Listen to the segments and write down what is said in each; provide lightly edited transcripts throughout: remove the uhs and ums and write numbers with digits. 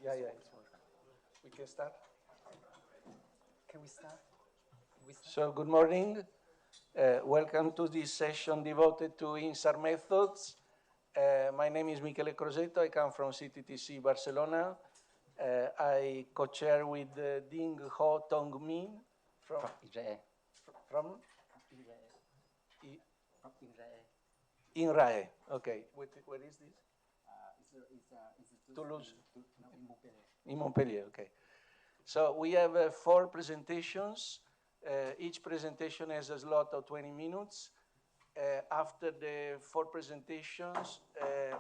Yeah, yeah. We can start. Can we start? So, good morning. Welcome to this session devoted to InSAR methods. My name is Michele Crosetto. I come from CTTC Barcelona. I co-chair with Ding Ho Tong Min from Israel. from Israel. From Israel. INRAE. Okay. What is this? It's Toulouse. No, in Montpellier. In Montpellier. Okay. So we have 4 presentations. Each presentation has a slot of 20 minutes. After the 4 presentations,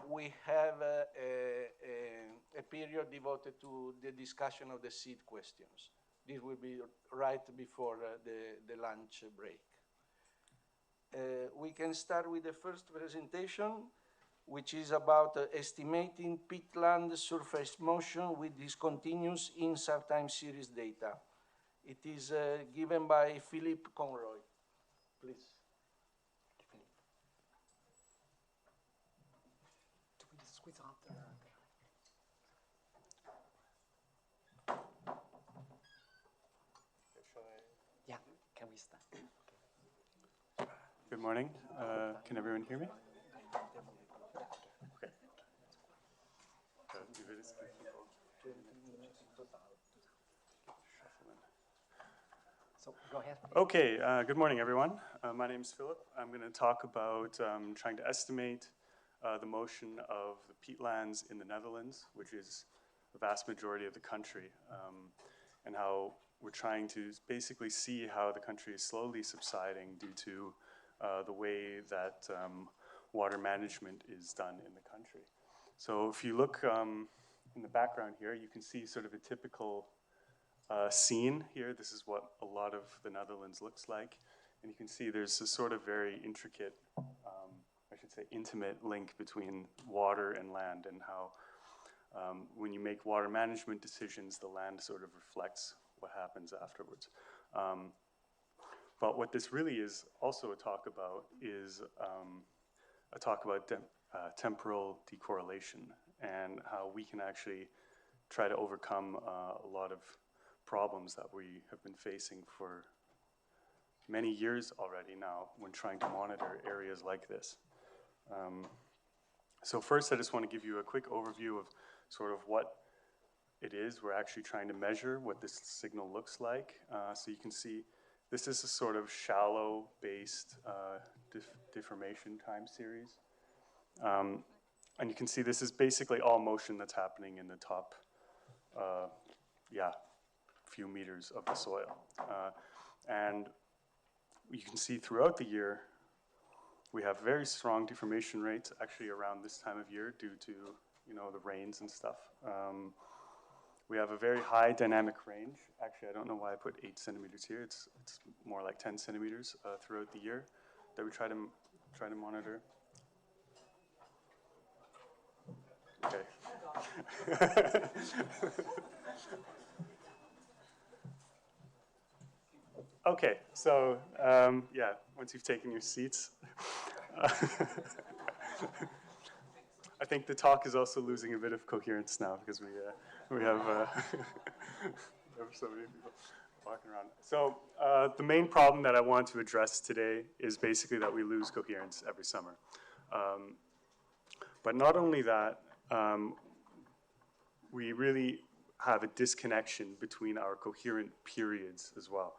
we have a period devoted to the discussion of the seed questions. This will be right before the lunch break. We can start with the first presentation, which is about estimating peatland surface motion with discontinuous InSAR time series data. It is given by Philippe Conroy. Please. Yeah, can we start? Good morning. Can everyone hear me? Okay. So go ahead. Okay, good morning, everyone. My name is Philip. I'm going to talk about trying to estimate the motion of the peatlands in the Netherlands, which is the vast majority of the country, and how we're trying to basically see how the country is slowly subsiding due to the way that water management is done in the country. So if you look in the background here, you can see sort of a typical scene here. This is what a lot of the Netherlands looks like. And you can see there's a sort of very intricate, I should say intimate link between water and land, and how when you make water management decisions, the land sort of reflects what happens afterwards. But what this really is also a talk about is a talk about temporal decorrelation, and how we can actually try to overcome a lot of problems that we have been facing for many years already now when trying to monitor areas like this. So first, I just want to give you a quick overview of sort of what it is we're actually trying to measure, what this signal looks like. So you can see this is a sort of shallow-based deformation time series. And you can see this is basically all motion that's happening in the top few meters of the soil. And you can see throughout the year, we have very strong deformation rates actually around this time of year due to, the rains and stuff. We have a very high dynamic range. Actually, I don't know why I put 8 centimeters here. It's more like 10 centimeters throughout the year that we try to monitor. Okay. Okay, so once you've taken your seats, I think the talk is also losing a bit of coherence now because we have so many people walking around. So the main problem that I want to address today is basically that we lose coherence every summer. But not only that, we really have a disconnection between our coherent periods as well.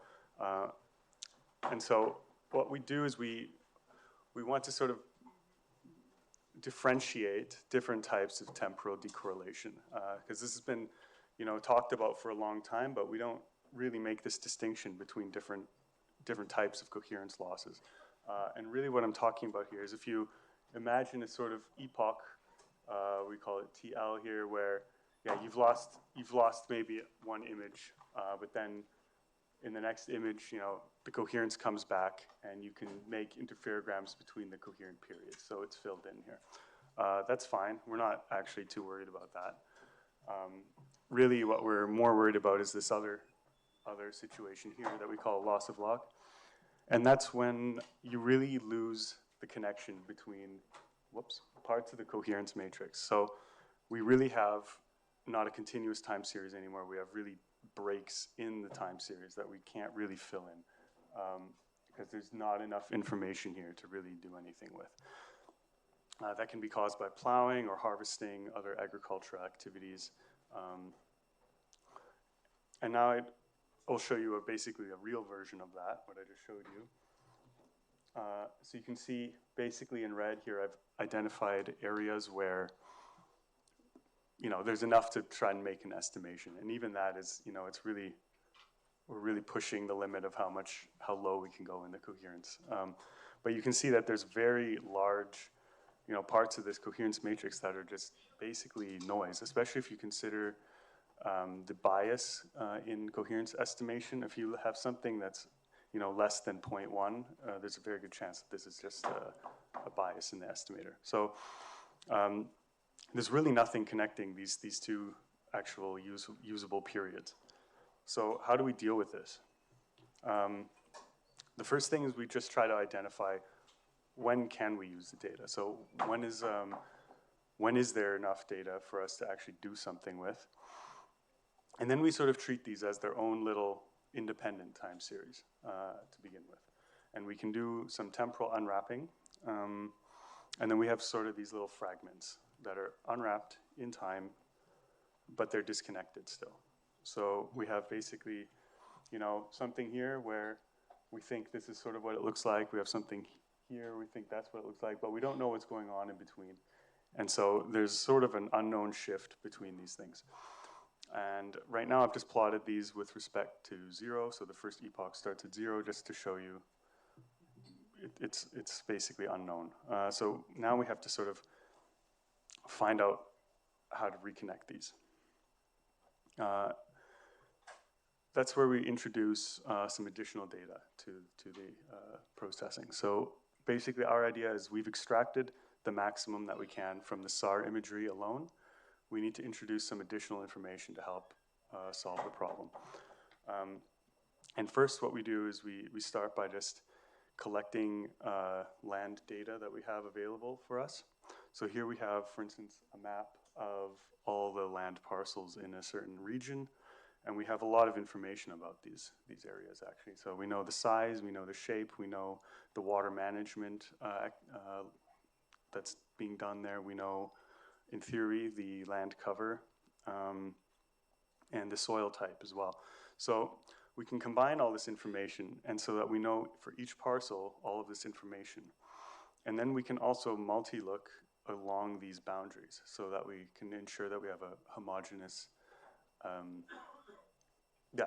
And so what we do is we want to sort of differentiate different types of temporal decorrelation, because this has been, talked about for a long time, but we don't really make this distinction between different types of coherence losses. And really what I'm talking about here is if you imagine a sort of epoch, we call it TL here, where you've lost maybe one image, but then in the next image, the coherence comes back, and you can make interferograms between the coherent periods, so it's filled in here. That's fine. We're not actually too worried about that. Really, what we're more worried about is this other situation here that we call loss of log, and that's when you really lose the connection between parts of the coherence matrix. So we really have not a continuous time series anymore. We have really breaks in the time series that we can't really fill in because there's not enough information here to really do anything with. That can be caused by plowing or harvesting, other agricultural activities. And now I'll show you basically a real version of that, what I just showed you. So you can see basically in red here, I've identified areas where, you know, there's enough to try and make an estimation. And even that is, you know, it's really, we're really pushing the limit of how low we can go in the coherence. But you can see that there's very large, you know, parts of this coherence matrix that are just basically noise, especially if you consider the bias in coherence estimation. If you have something that's, you know, less than 0.1, there's a very good chance that this is just a bias in the estimator. So there's really nothing connecting these two actual usable periods. So how do we deal with this? The first thing is we just try to identify when can we use the data. So when is there enough data for us to actually do something with? And then we sort of treat these as their own little independent time series to begin with. And we can do some temporal unwrapping. And then we have sort of these little fragments that are unwrapped in time, but they're disconnected still. So we have basically, you know, something here where we think this is sort of what it looks like. We have something here, we think that's what it looks like, but we don't know what's going on in between. And so there's sort of an unknown shift between these things. And right now I've just plotted these with respect to 0, so the first epoch starts at 0, just to show you it's basically unknown. So now we have to sort of find out how to reconnect these. That's where we introduce some additional data to the processing. So basically our idea is we've extracted the maximum that we can from the SAR imagery alone. We need to introduce some additional information to help solve the problem. And first what we do is we start by just collecting land data that we have available for us. So here we have, for instance, a map of all the land parcels in a certain region, and we have a lot of information about these areas actually. So we know the size, we know the shape, we know the water management that's being done there. We know, in theory, the land cover and the soil type as well. So we can combine all this information, and so that we know for each parcel all of this information. And then we can also multi-look along these boundaries so that we can ensure that we have a homogeneous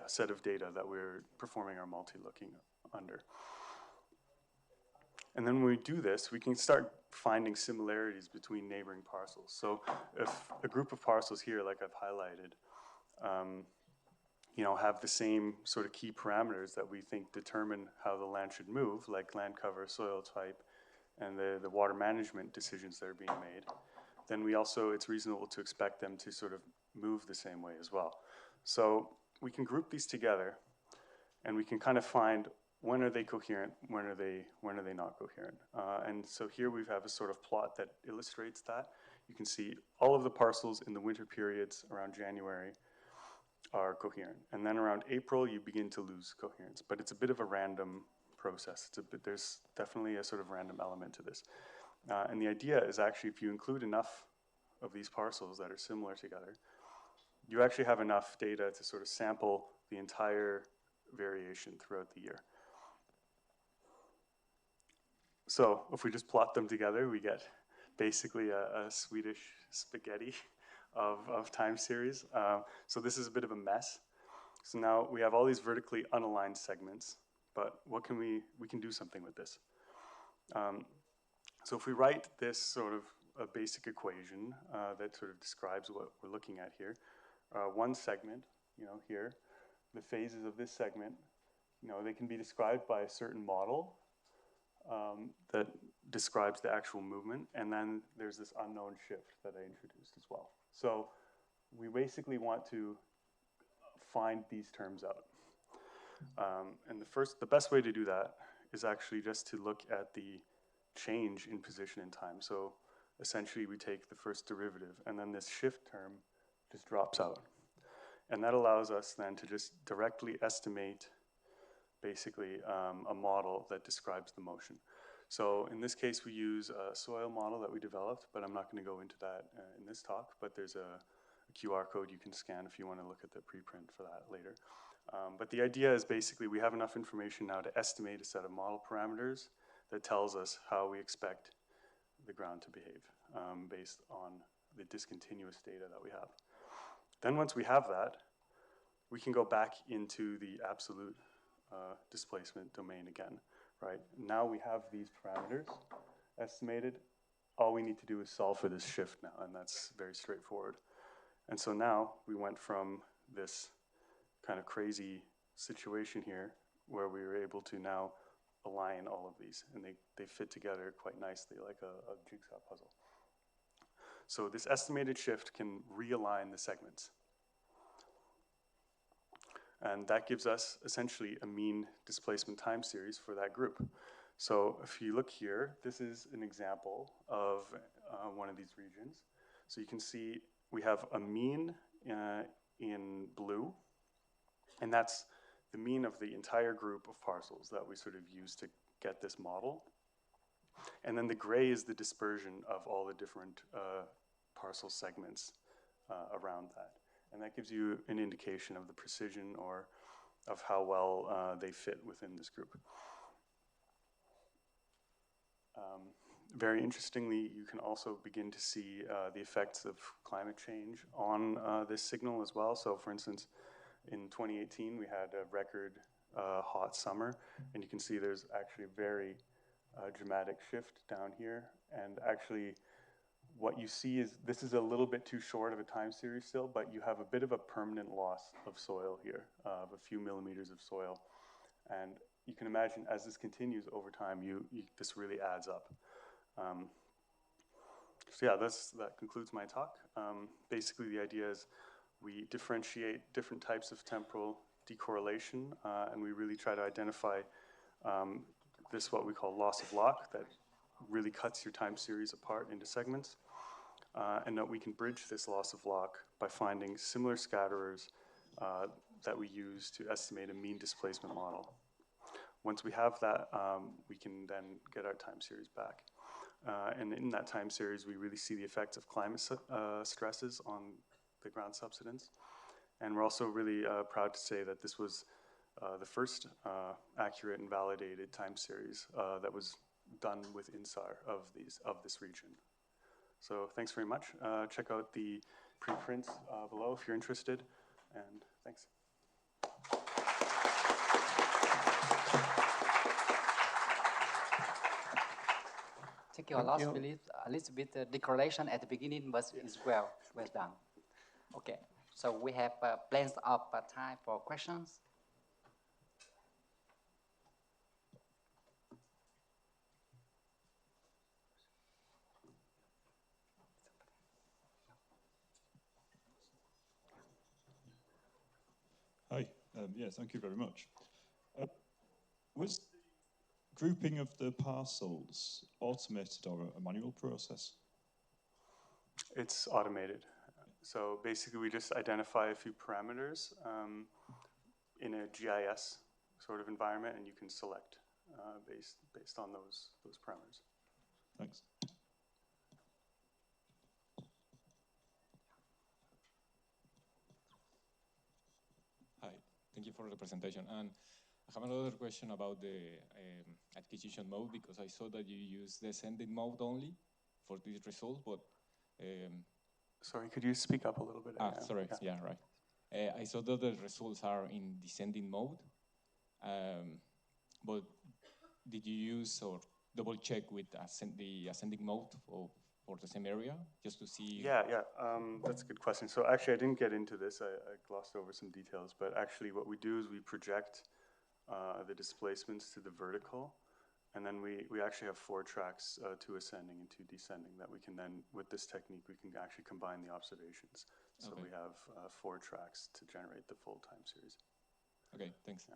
set of data that we're performing our multi-looking under. And then when we do this, we can start finding similarities between neighboring parcels. So if a group of parcels here, like I've highlighted, you know, have the same sort of key parameters that we think determine how the land should move, like land cover, soil type, and the water management decisions that are being made, then we also, it's reasonable to expect them to sort of move the same way as well. So we can group these together, and we can kind of find when are they coherent, when are they not coherent. And so here we have a sort of plot that illustrates that. You can see all of the parcels in the winter periods around January are coherent. And then around April, you begin to lose coherence. But it's a bit of a random process. There's definitely a sort of random element to this. And the idea is actually if you include enough of these parcels that are similar together, you actually have enough data to sort of sample the entire variation throughout the year. So if we just plot them together, we get basically a Swedish spaghetti of time series. So this is a bit of a mess. So now we have all these vertically unaligned segments, but what can we can do something with this. So if we write this sort of a basic equation that sort of describes what we're looking at here, one segment, you know, here, the phases of this segment, you know, they can be described by a certain model that describes the actual movement, and then there's this unknown shift that I introduced as well. So we basically want to find these terms out. And the best way to do that is actually just to look at the change in position in time. So essentially we take the first derivative, and then this shift term just drops out. And that allows us then to just directly estimate basically a model that describes the motion. So in this case, we use a soil model that we developed, but I'm not going to go into that in this talk, but there's a QR code you can scan if you want to look at the preprint for that later. But the idea is basically we have enough information now to estimate a set of model parameters that tells us how we expect the ground to behave based on the discontinuous data that we have. Then once we have that, we can go back into the absolute displacement domain again, right? Now we have these parameters estimated. All we need to do is solve for this shift now, and that's very straightforward. And so now we went from this kind of crazy situation here where we were able to now align all of these, and they fit together quite nicely like a jigsaw puzzle. So this estimated shift can realign the segments. And that gives us essentially a mean displacement time series for that group. So if you look here, this is an example of one of these regions. So you can see we have a mean in blue, and that's the mean of the entire group of parcels that we sort of use to get this model. And then the gray is the dispersion of all the different parcel segments around that. And that gives you an indication of the precision or of how well they fit within this group. Very interestingly, you can also begin to see the effects of climate change on this signal as well. So for instance, in 2018, we had a record hot summer, and you can see there's actually a very dramatic shift down here. And actually, what you see is this is a little bit too short of a time series still, but you have a bit of a permanent loss of soil here, of a few millimeters of soil. And you can imagine as this continues over time, this really adds up. So yeah, that concludes my talk. Basically, the idea is we differentiate different types of temporal decorrelation, and we really try to identify this, what we call loss of lock, that really cuts your time series apart into segments. And that we can bridge this loss of lock by finding similar scatterers that we use to estimate a mean displacement model. Once we have that, we can then get our time series back. And in that time series, we really see the effects of climate stresses on the ground subsidence. And we're also really proud to say that this was the first accurate and validated time series that was done with InSAR of this region. So thanks very much. Check out the preprints below if you're interested, and thanks. Thank you a lot, Philip. A little bit decoration at the beginning was is well done. Okay, so we have plenty of time for questions. Hi, yeah, thank you very much. Was the grouping of the parcels automated or a manual process? It's automated. So basically, we just identify a few parameters in a GIS sort of environment, and you can select based on those parameters. Thanks. Hi, thank you for the presentation. And I have another question about the acquisition mode, because I saw that you use descending mode only for these results, but... Sorry, could you speak up a little bit? Sorry, yeah, right. I saw that the results are in descending mode, but did you use or double check with the ascending mode for the same area, just to see? Yeah, that's a good question. So actually, I didn't get into this. I glossed over some details, but actually what we do is we project the displacements to the vertical, and then we actually have 4 tracks, 2 ascending and 2 descending, that we can then, with this technique, we can actually combine the observations. So we have 4 tracks to generate the full time series. Okay, thanks. Yeah.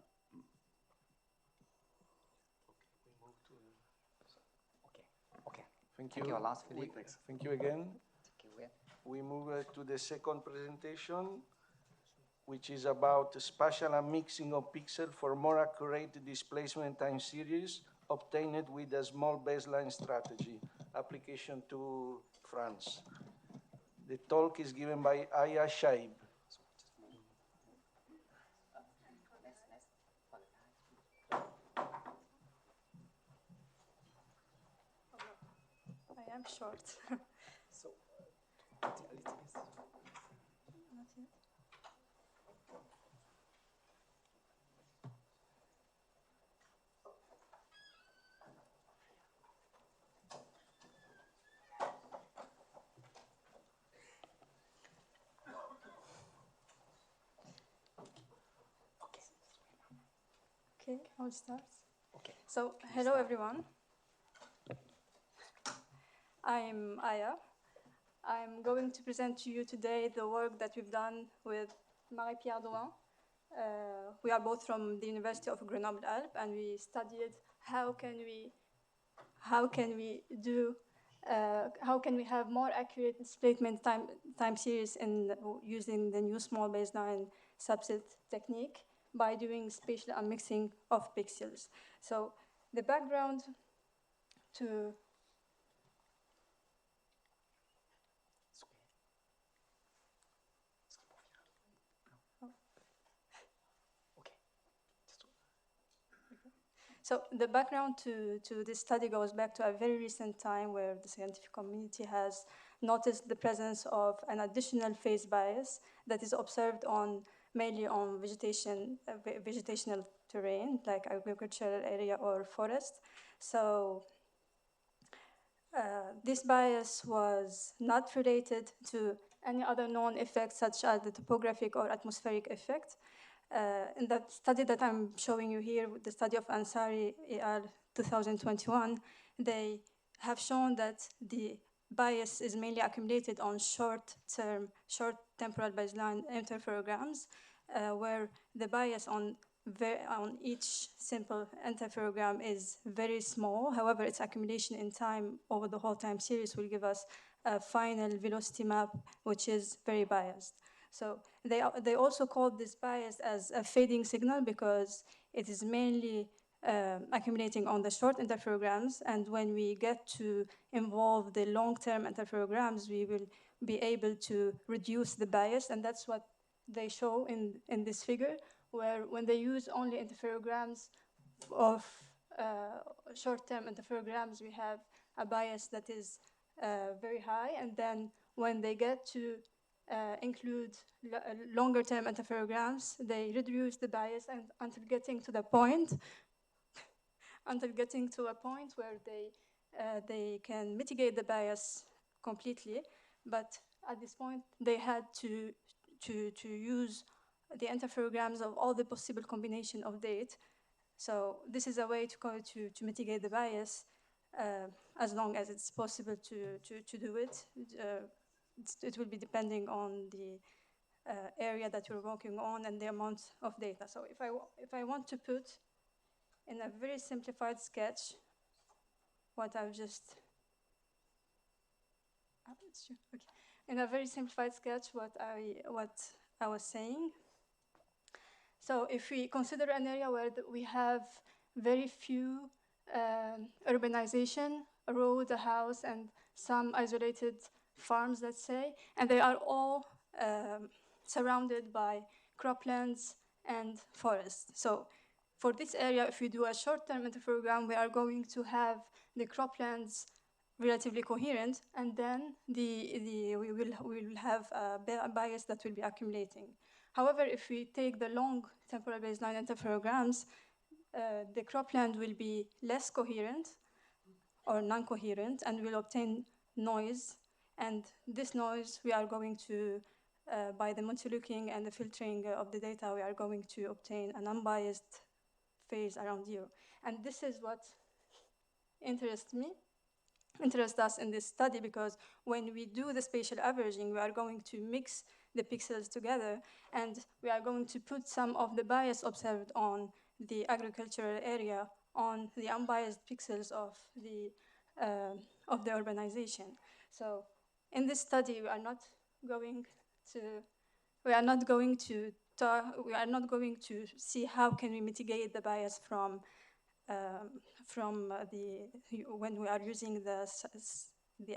Okay. Thank you. Thank you a lot, Philip. Thank you again. Thank you. we move to the second presentation, which is about spatial unmixing of pixels for more accurate displacement time series obtained with a small baseline strategy, application to France. The talk is given by Aya Shaib. I am short. So, Not yet. Okay, I'll start. okay. So, hello everyone. I'm Aya. I'm going to present to you today the work that we've done with Marie-Pierre Douin. We are both from the University of Grenoble-Alpes, and we studied how can we have more accurate displacement time series using the new small baseline subset technique by doing spatial unmixing of pixels. So the background to So the background to this study goes back to a very recent time where the scientific community has noticed the presence of an additional phase bias that is observed mainly on vegetational terrain, like agricultural area or forest. So this bias was not related to any other known effects such as the topographic or atmospheric effect. In that study that I'm showing you here, the study of Ansari et al. 2021, they have shown that the bias is mainly accumulated on short temporal baseline interferograms, where the bias on each simple interferogram is very small. However, its accumulation in time over the whole time series will give us a final velocity map, which is very biased. So they also called this bias as a fading signal because it is mainly accumulating on the short interferograms, and when we get to involve the long-term interferograms, we will be able to reduce the bias, and that's what they show in this figure, where when they use only interferograms of short-term interferograms, we have a bias that is very high, and then when they get to include longer-term interferograms, they reduce the bias and until getting to a point where they can mitigate the bias completely. But at this point, they had to use the interferograms of all the possible combination of date. So this is a way to mitigate the bias as long as it's possible to do it. It will be depending on the area that you're working on and the amount of data. So if I want to put in a very simplified sketch what I've just in a very simplified sketch what I was saying. So if we consider an area where we have very few urbanization, a road, a house, and some isolated farms, let's say, and they are all surrounded by croplands and forests. So for this area, if we do a short-term interferogram, we are going to have the croplands relatively coherent, and then we will have a bias that will be accumulating. However, if we take the long temporal baseline interferograms, the cropland will be less coherent or non-coherent, and will obtain noise. And this noise, we are going to, by the multilooking and the filtering of the data, we are going to obtain an unbiased phase around zero. And this is what interests us in this study, because when we do the spatial averaging, we are going to mix the pixels together, and we are going to put some of the bias observed on the agricultural area on the unbiased pixels of the urbanization. So in this study, we are not going to see how can we mitigate the bias from when we are using the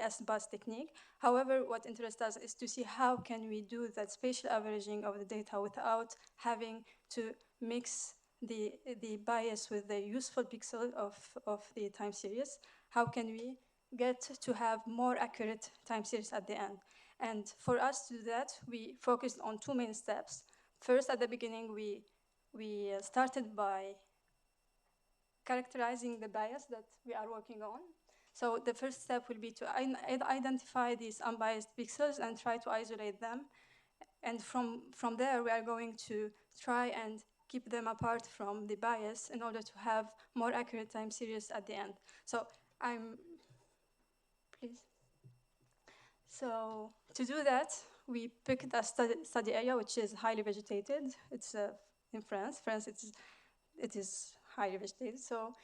S-bus technique. However, what interests us is to see how can we do that spatial averaging of the data without having to mix the bias with the useful pixel of the time series. How can we get to have more accurate time series at the end? And for us to do that, we focused on two main steps. First, at the beginning, we started by characterizing the bias that we are working on. So the first step will be to identify these unbiased pixels and try to isolate them. And from there, we are going to try and keep them apart from the bias in order to have more accurate time series at the end. So please. So to do that, we picked a study area which is highly vegetated. It's in France. It is highly vegetated. So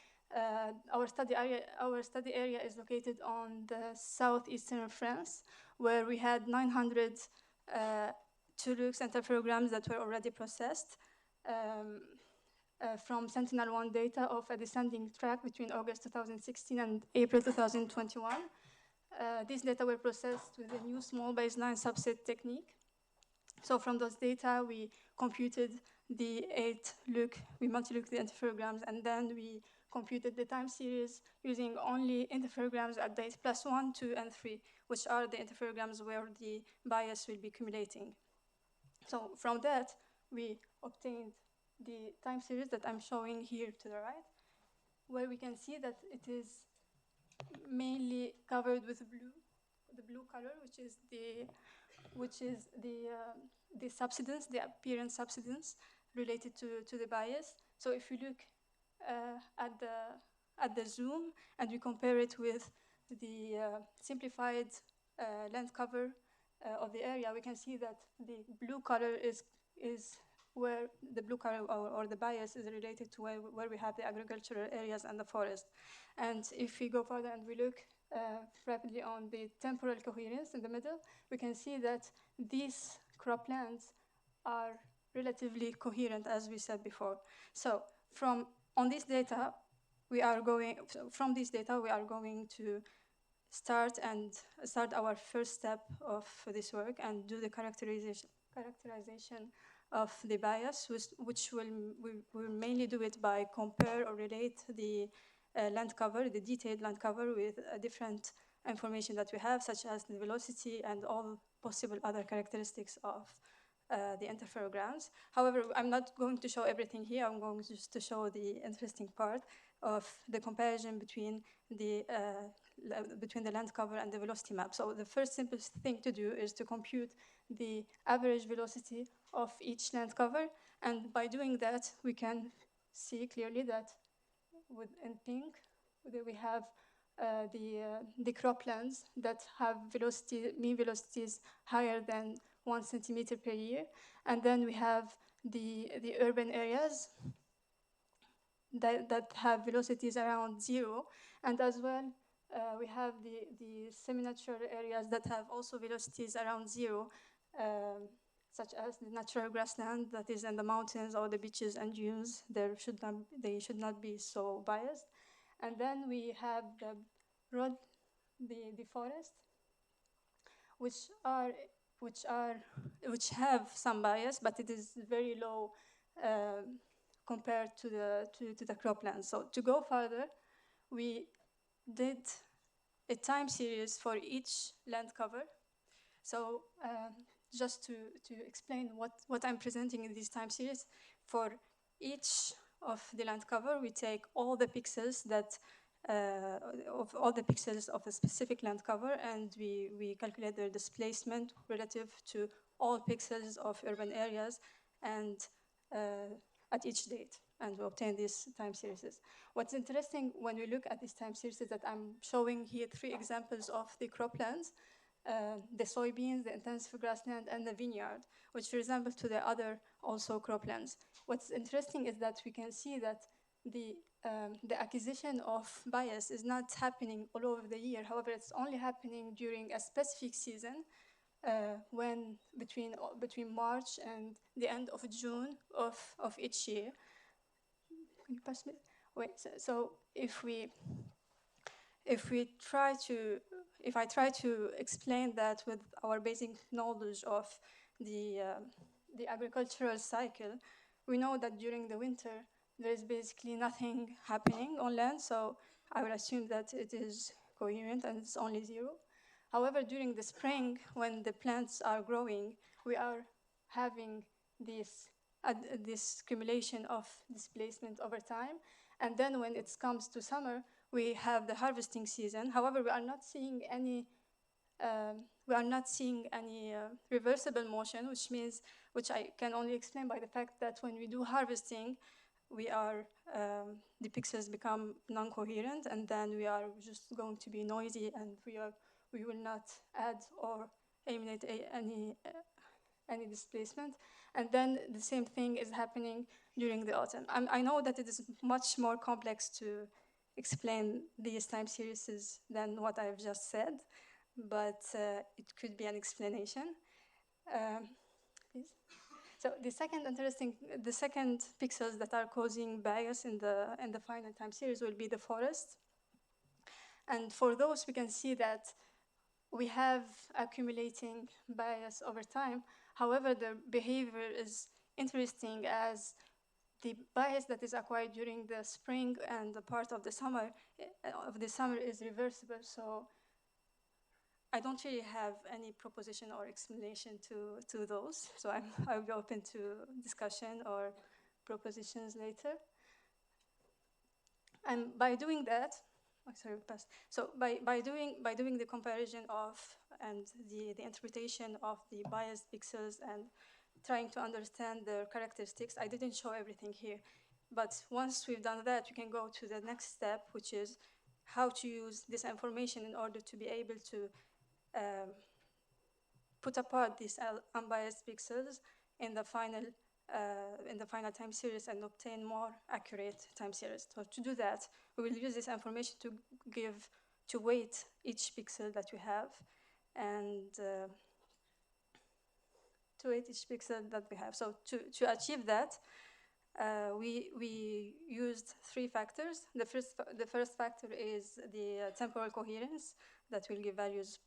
our study area is located on the southeastern France, where we had 900 2-lux interferograms that were already processed from Sentinel-1 data of a descending track between August 2016 and April 2021. These data were processed with a new small baseline subset technique. So from those data, we computed the 8-lux, we multi-looked the interferograms, and then we computed the time series using only interferograms at date +1, 2, and 3, which are the interferograms where the bias will be accumulating. So from that, we obtained the time series that I'm showing here to the right, where we can see that it is mainly covered with blue, the blue color, which is the subsidence, the appearance subsidence related to the bias. So if you look at the zoom and we compare it with the simplified land cover of the area, we can see that the blue color is where the blue color or the bias is related to where we have the agricultural areas and the forest. And if we go further and we look rapidly on the temporal coherence in the middle, we can see that these croplands are relatively coherent, as we said before. So from this data, we are going to start our first step of this work and do the characterization of the bias, which we will mainly do it by compare or relate the land cover, the detailed land cover, with different information that we have, such as the velocity and all possible other characteristics of the interferograms. However, I'm not going to show everything here. I'm going just to show the interesting part of the comparison between the land cover and the velocity map. So the first simplest thing to do is to compute the average velocity of each land cover. And by doing that, we can see clearly that in pink, we have the croplands that have mean velocities higher than 1 centimeter per year. And then we have the urban areas that have velocities around 0. And as well, we have the semi-natural areas that have also velocities around 0, such as the natural grassland that is in the mountains or the beaches and dunes. They should not be so biased. And then we have the forest, which have some bias, but it is very low compared to the croplands. So to go further, we did a time series for each land cover. So just to explain what I'm presenting in this time series, for each of the land cover, we take all the pixels of a specific land cover, and we calculate their displacement relative to all pixels of urban areas and at each date, and we obtain these time series. What's interesting when we look at these time series is that I'm showing here 3 examples of the croplands, the soybeans, the intensive grassland, and the vineyard, which resemble to the other also croplands. What's interesting is that we can see that the the acquisition of bias is not happening all over the year. However, it's only happening during a specific season when between March and the end of June of each year. Can you pass me? Wait, so if I try to explain that with our basic knowledge of the agricultural cycle, we know that during the winter there is basically nothing happening on land, so I would assume that it is coherent and it's only zero. However, during the spring, when the plants are growing, we are having this accumulation of displacement over time, and then when it comes to summer, we have the harvesting season. However, we are not seeing any reversible motion, which I can only explain by the fact that when we do harvesting, the pixels become non-coherent, and then we are just going to be noisy, and we will not add or eliminate any displacement. And then the same thing is happening during the autumn. I know that it is much more complex to explain these time series than what I've just said, but it could be an explanation. Please. So the second pixels that are causing bias in the final time series will be the forest. And for those, we can see that we have accumulating bias over time. However, the behavior is interesting as the bias that is acquired during the spring and the part of the summer is reversible. So I don't really have any proposition or explanation to those. So I'll be open to discussion or propositions later. And by doing that, So by doing the comparison of and the interpretation of the biased pixels and trying to understand their characteristics, I didn't show everything here. But once we've done that, we can go to the next step, which is how to use this information in order to be able to put apart these unbiased pixels in the final time series and obtain more accurate time series. So to do that, we will use this information to weight each pixel that we have, and to weight each pixel that we have. So to achieve that, we used 3 factors. The first factor is the temporal coherence that will give values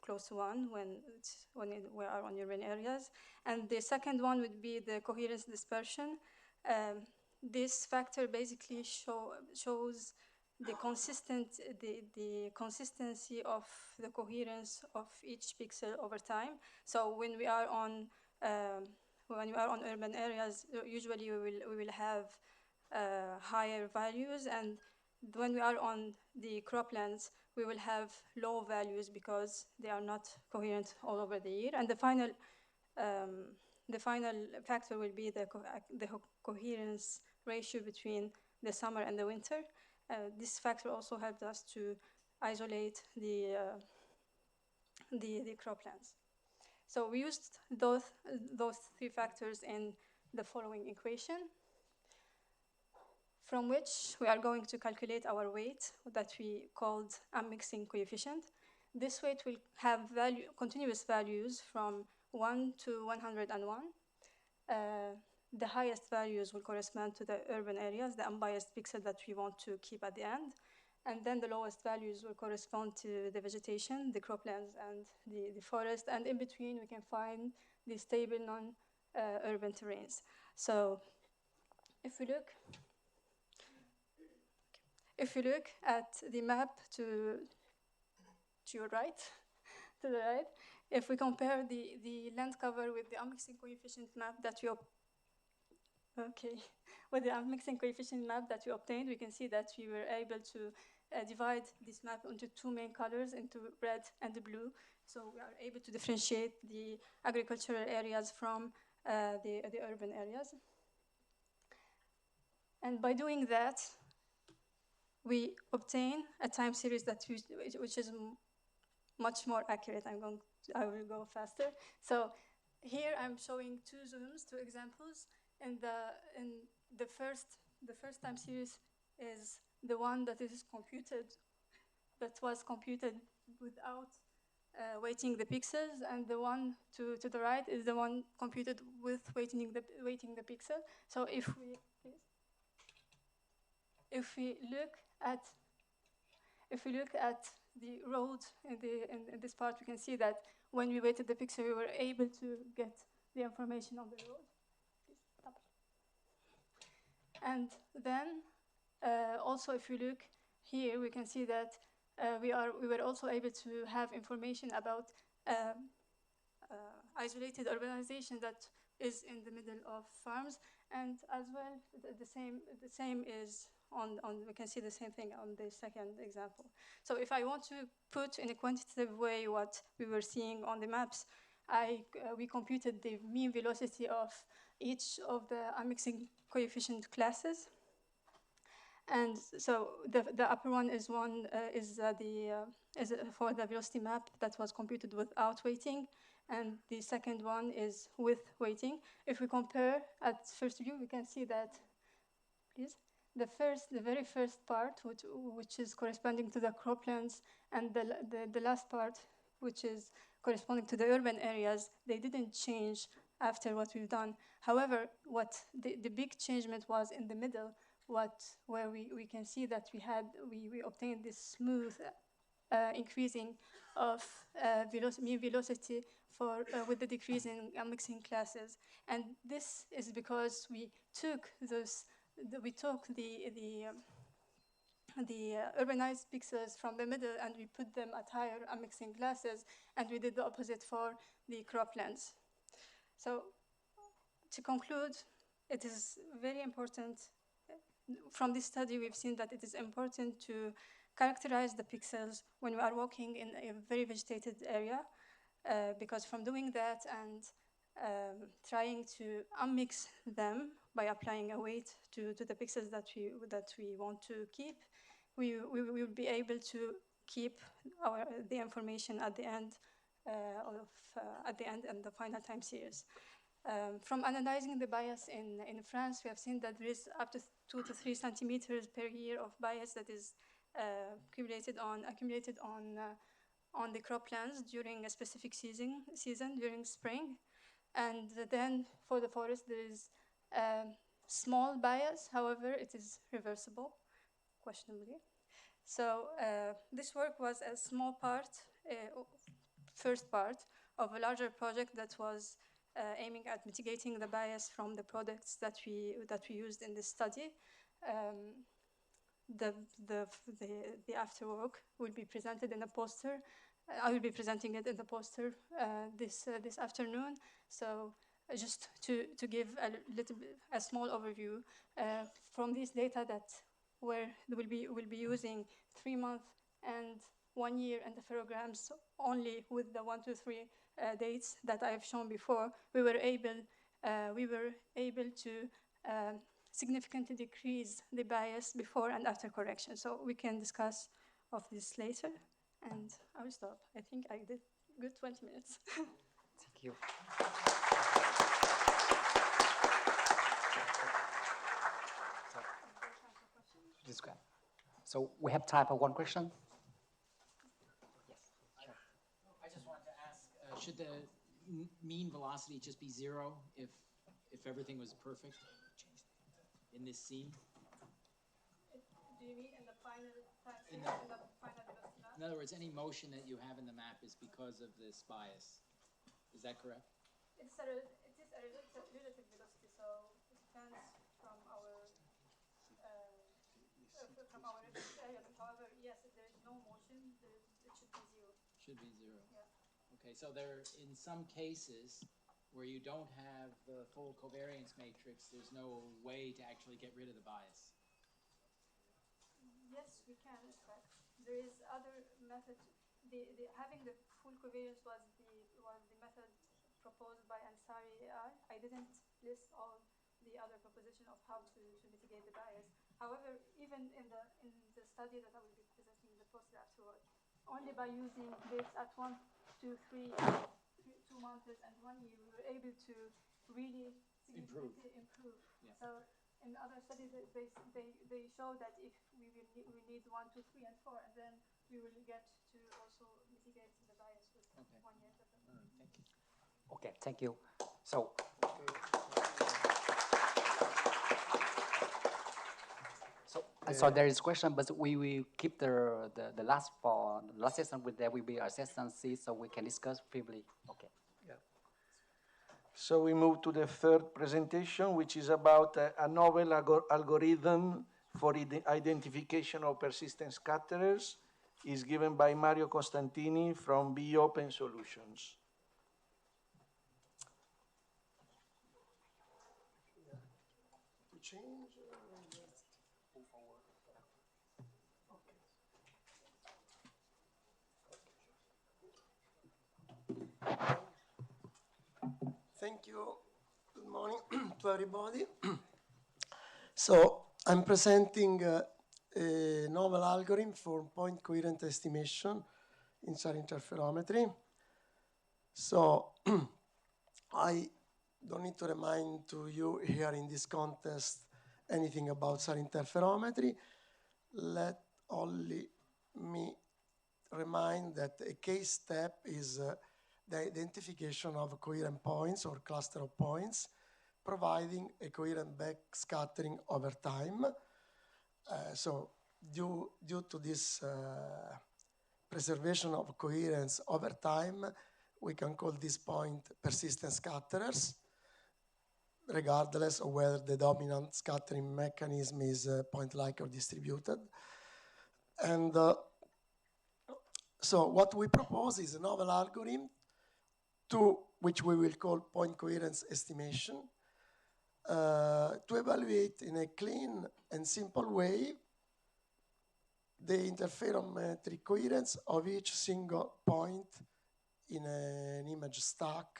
close to 1 when we are on urban areas. And the second one would be the coherence dispersion. This factor basically shows the consistency of the coherence of each pixel over time. So when we are on urban areas, usually we will have higher values, and when we are on the croplands, we will have low values because they are not coherent all over the year. And the final factor will be the coherence ratio between the summer and the winter. This factor also helped us to isolate the croplands. So we used those 3 factors in the following equation, from which we are going to calculate our weight that we called unmixing coefficient. This weight will have continuous values from 1 to 101. The highest values will correspond to the urban areas, the unbiased pixel that we want to keep at the end. And then the lowest values will correspond to the vegetation, the croplands, and the forest. And in between, we can find the stable non-urban terrains. So if we look at the map to your right, to the right, if we compare the land cover with the unmixing coefficient map that we obtained, we can see that we were able to divide this map into 2 main colors, into red and the blue. So we are able to differentiate the agricultural areas from the urban areas. And by doing that, we obtain a time series which is much more accurate. I will go faster. So here I'm showing 2 examples. In the first time series, is the one that is computed, that was computed without weighting the pixels, and the one to the right is the one computed with weighting the pixel. So if we look at the road in this part, we can see that when we weighted the pixel, we were able to get the information on the road. And then also, if we look here, we can see that we were also able to have information about isolated urbanization that is in the middle of farms, and as well the same is on we can see the same thing on the second example. So if I want to put in a quantitative way what we were seeing on the maps, we computed the mean velocity of each of the unmixing coefficient classes. And so the upper one is for the velocity map that was computed without weighting, and the second one is with weighting. If we compare at first view, we can see that, please, the very first part, which is corresponding to the croplands, and the last part, which is corresponding to the urban areas, they didn't change after what we've done. However, what the big changement was in the middle, where we can see that we obtained this smooth increasing of mean velocity with the decrease in mixing classes, and this is because we took the urbanized pixels from the middle and we put them at higher mixing classes, and we did the opposite for the croplands. So to conclude, it is very important. From this study, we've seen that it is important to characterize the pixels when we are walking in a very vegetated area, because from doing that and trying to unmix them by applying a weight to the pixels that we want to keep, we will be able to keep the information at the end and the final time series. From analyzing the bias in France, we have seen that there is up to 2 to 3 centimeters per year of bias that is accumulated on the croplands during a specific season during spring. And then for the forest, there is small bias. However, it is reversible, questionably. So this work was a small part, first part of a larger project that was aiming at mitigating the bias from the products that we used in this study. The afterwork will be presented in a poster. I will be presenting it in the poster this afternoon. So just to give a small overview from this data that we'll be using 3 months and 1 year interferograms only with the 1 to 3 dates that I have shown before, we were able to significantly decrease the bias before and after correction. So we can discuss of this later, and I will stop. I think I did good 20 minutes. Thank you. So we have time for one question. I just wanted to ask, should the mean velocity just be 0 if everything was perfect in this scene? Do you mean in the final In In other words, any motion that you have in the map is because of this bias. Is that correct? It is a relative velocity, so it depends from our reference area. But however, yes, if there is no motion, it should be 0. Should be 0. Yeah. Okay, so there, in some cases where you don't have the full covariance matrix, there's no way to actually get rid of the bias. Yes, we can, in fact. There is other method. Having the full covariance was the method proposed by InSAR AI. I didn't list all the other proposition of how to mitigate the bias. However, even in the study that I will be presenting in the poster afterward, only by using this at 1, 2, 3, 2 months and 1 year, we were able to really significantly improve. Yeah. So in other studies, they show that if we need 1, 2, 3, and 4, and then we will get to also mitigate the bias with Okay. 1 year interval. All right, thank you. Okay, thank you. So, so there is question, but we will keep the last for the last session with there will be a session C, so we can discuss briefly. Okay. So we move to the third presentation, which is about a novel algorithm for identification of persistent scatterers. Is given by Mario Costantini from B Open Solutions. To change. Thank you. Good morning to everybody. So I'm presenting a novel algorithm for point coherent estimation in InSAR interferometry. So I don't need to remind to you here in this contest anything about InSAR interferometry. Let only me remind that a case step is the identification of coherent points or cluster of points, providing a coherent backscattering over time. So due to this preservation of coherence over time, we can call this point persistent scatterers, regardless of whether the dominant scattering mechanism is point-like or distributed. And so what we propose is a novel algorithm which we will call point coherence estimation, to evaluate in a clean and simple way the interferometric coherence of each single point in an image stack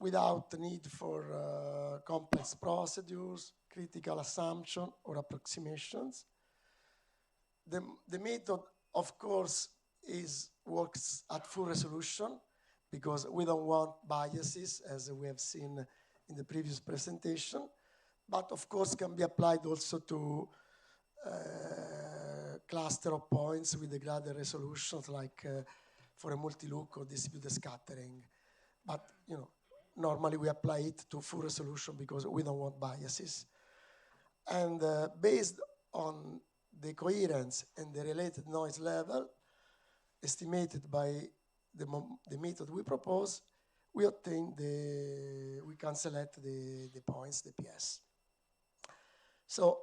without the need for complex procedures, critical assumption, or approximations. The method, of course, works at full resolution because we don't want biases, as we have seen in the previous presentation, but of course can be applied also to cluster of points with degraded resolutions, like for a multi-look or distributed scattering. But normally we apply it to full resolution because we don't want biases. And based on the coherence and the related noise level estimated by the method we propose, we can select the points, the PS. So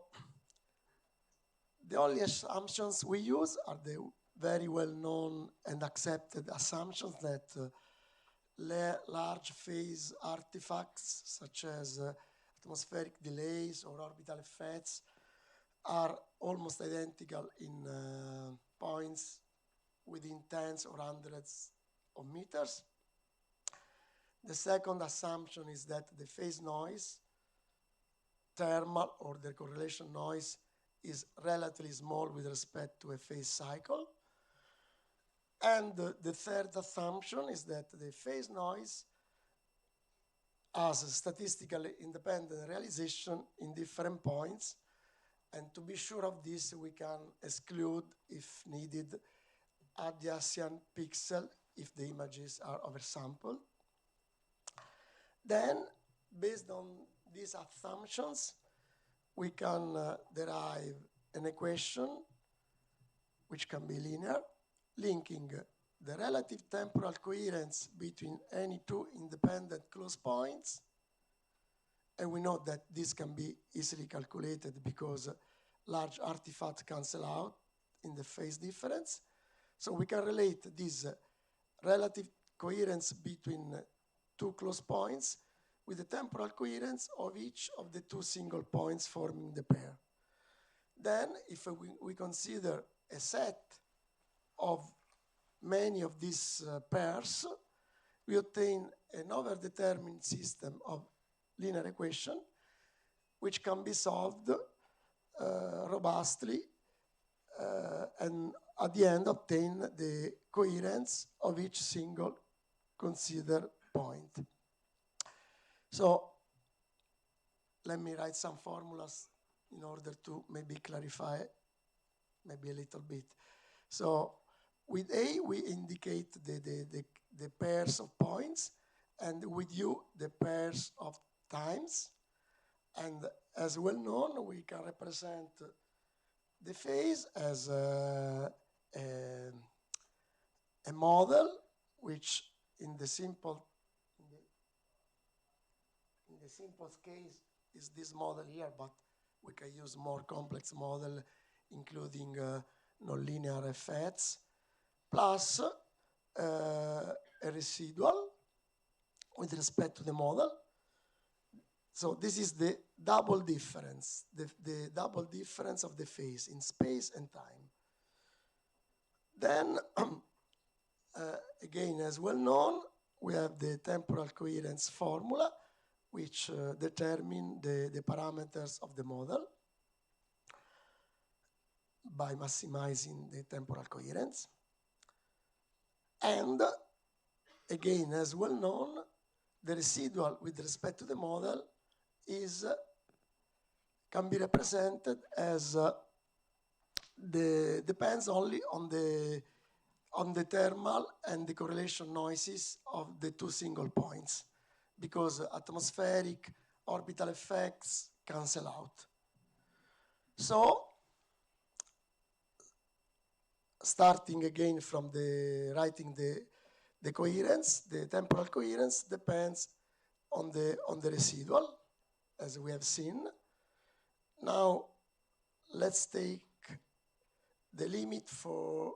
the only assumptions we use are the very well-known and accepted assumptions that large phase artifacts, such as atmospheric delays or orbital effects, are almost identical in points within tens or hundreds of meters. The second assumption is that the phase noise, thermal or the correlation noise, is relatively small with respect to a phase cycle. And the third assumption is that the phase noise has a statistically independent realization in different points. And to be sure of this, we can exclude, if needed, adjacent pixel if the images are oversampled. Then, based on these assumptions, we can derive an equation which can be linear, linking the relative temporal coherence between any two independent close points. And we know that this can be easily calculated because large artifacts cancel out in the phase difference. So we can relate this relative coherence between two close points with the temporal coherence of each of the two single points forming the pair. Then, if we consider a set of many of these pairs, we obtain an overdetermined system of linear equation, which can be solved robustly and at the end obtain the coherence of each single considered point. So let me write some formulas in order to maybe clarify maybe a little bit. So with A, we indicate the pairs of points, and with U, the pairs of times. And as well known, we can represent the phase as a model, which in the simplest case is this model here, but we can use more complex model, including nonlinear effects, plus a residual with respect to the model. So this is the double difference, the double difference of the phase in space and time. Then, again, as well known, we have the temporal coherence formula, which determine the parameters of the model by maximizing the temporal coherence. And again, as well known, the residual with respect to the model can be represented as depends only on the thermal and the correlation noises of the two single points, because atmospheric orbital effects cancel out. So, starting again from writing the coherence, the temporal coherence depends on the residual, as we have seen. Now, let's take the limit for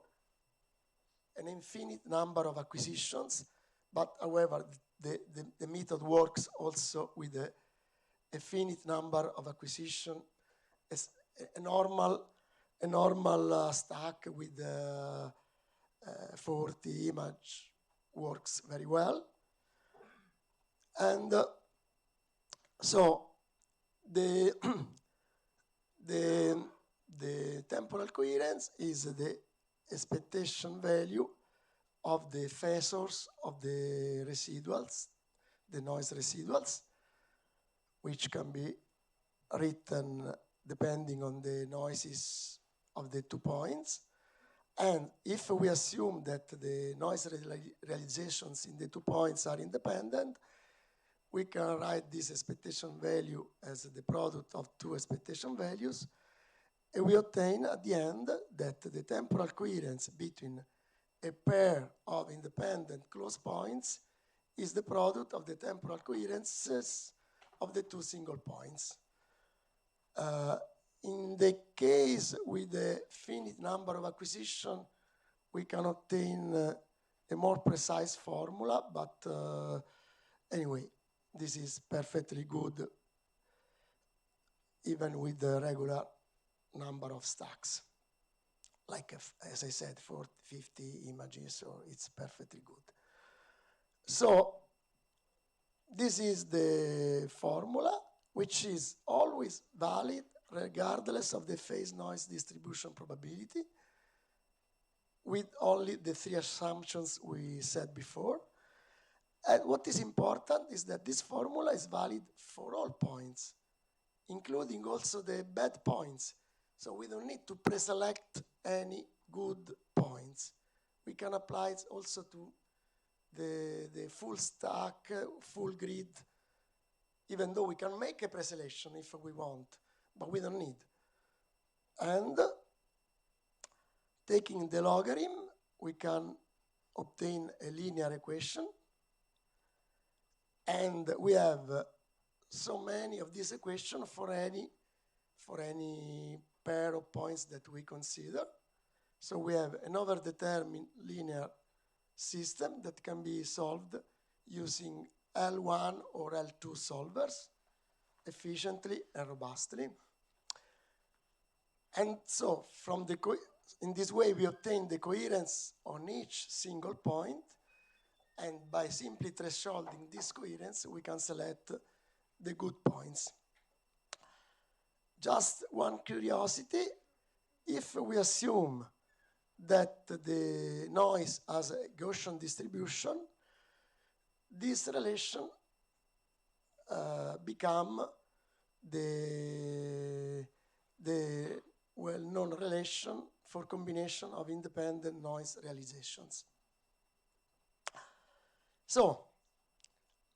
an infinite number of acquisitions, but however, the method works also with a finite number of acquisition. As a normal stack with 40 image works very well. And so the temporal coherence is the expectation value of the phasors of the residuals, the noise residuals, which can be written depending on the noises of the 2 points. And if we assume that the noise realizations in the 2 points are independent, we can write this expectation value as the product of 2 expectation values, and we obtain at the end that the temporal coherence between a pair of independent close points is the product of the temporal coherences of the 2 single points. In the case with the finite number of acquisition, we can obtain a more precise formula, but anyway, this is perfectly good even with the regular number of stacks. Like, as I said, 40, 50 images, so it's perfectly good. So this is the formula, which is always valid regardless of the phase noise distribution probability, with only the 3 assumptions we said before. And what is important is that this formula is valid for all points, including also the bad points. So we don't need to pre-select any good points. We can apply it also to the full stack, full grid, even though we can make a pre-selection if we want, but we don't need. And taking the logarithm, we can obtain a linear equation. And we have so many of these equations for any pair of points that we consider. So we have an overdetermined linear system that can be solved using L1 or L2 solvers efficiently and robustly. And so in this way, we obtain the coherence on each single point, and by simply thresholding this coherence, we can select the good points. Just one curiosity, if we assume that the noise has a Gaussian distribution, this relation become the well-known relation for combination of independent noise realizations. So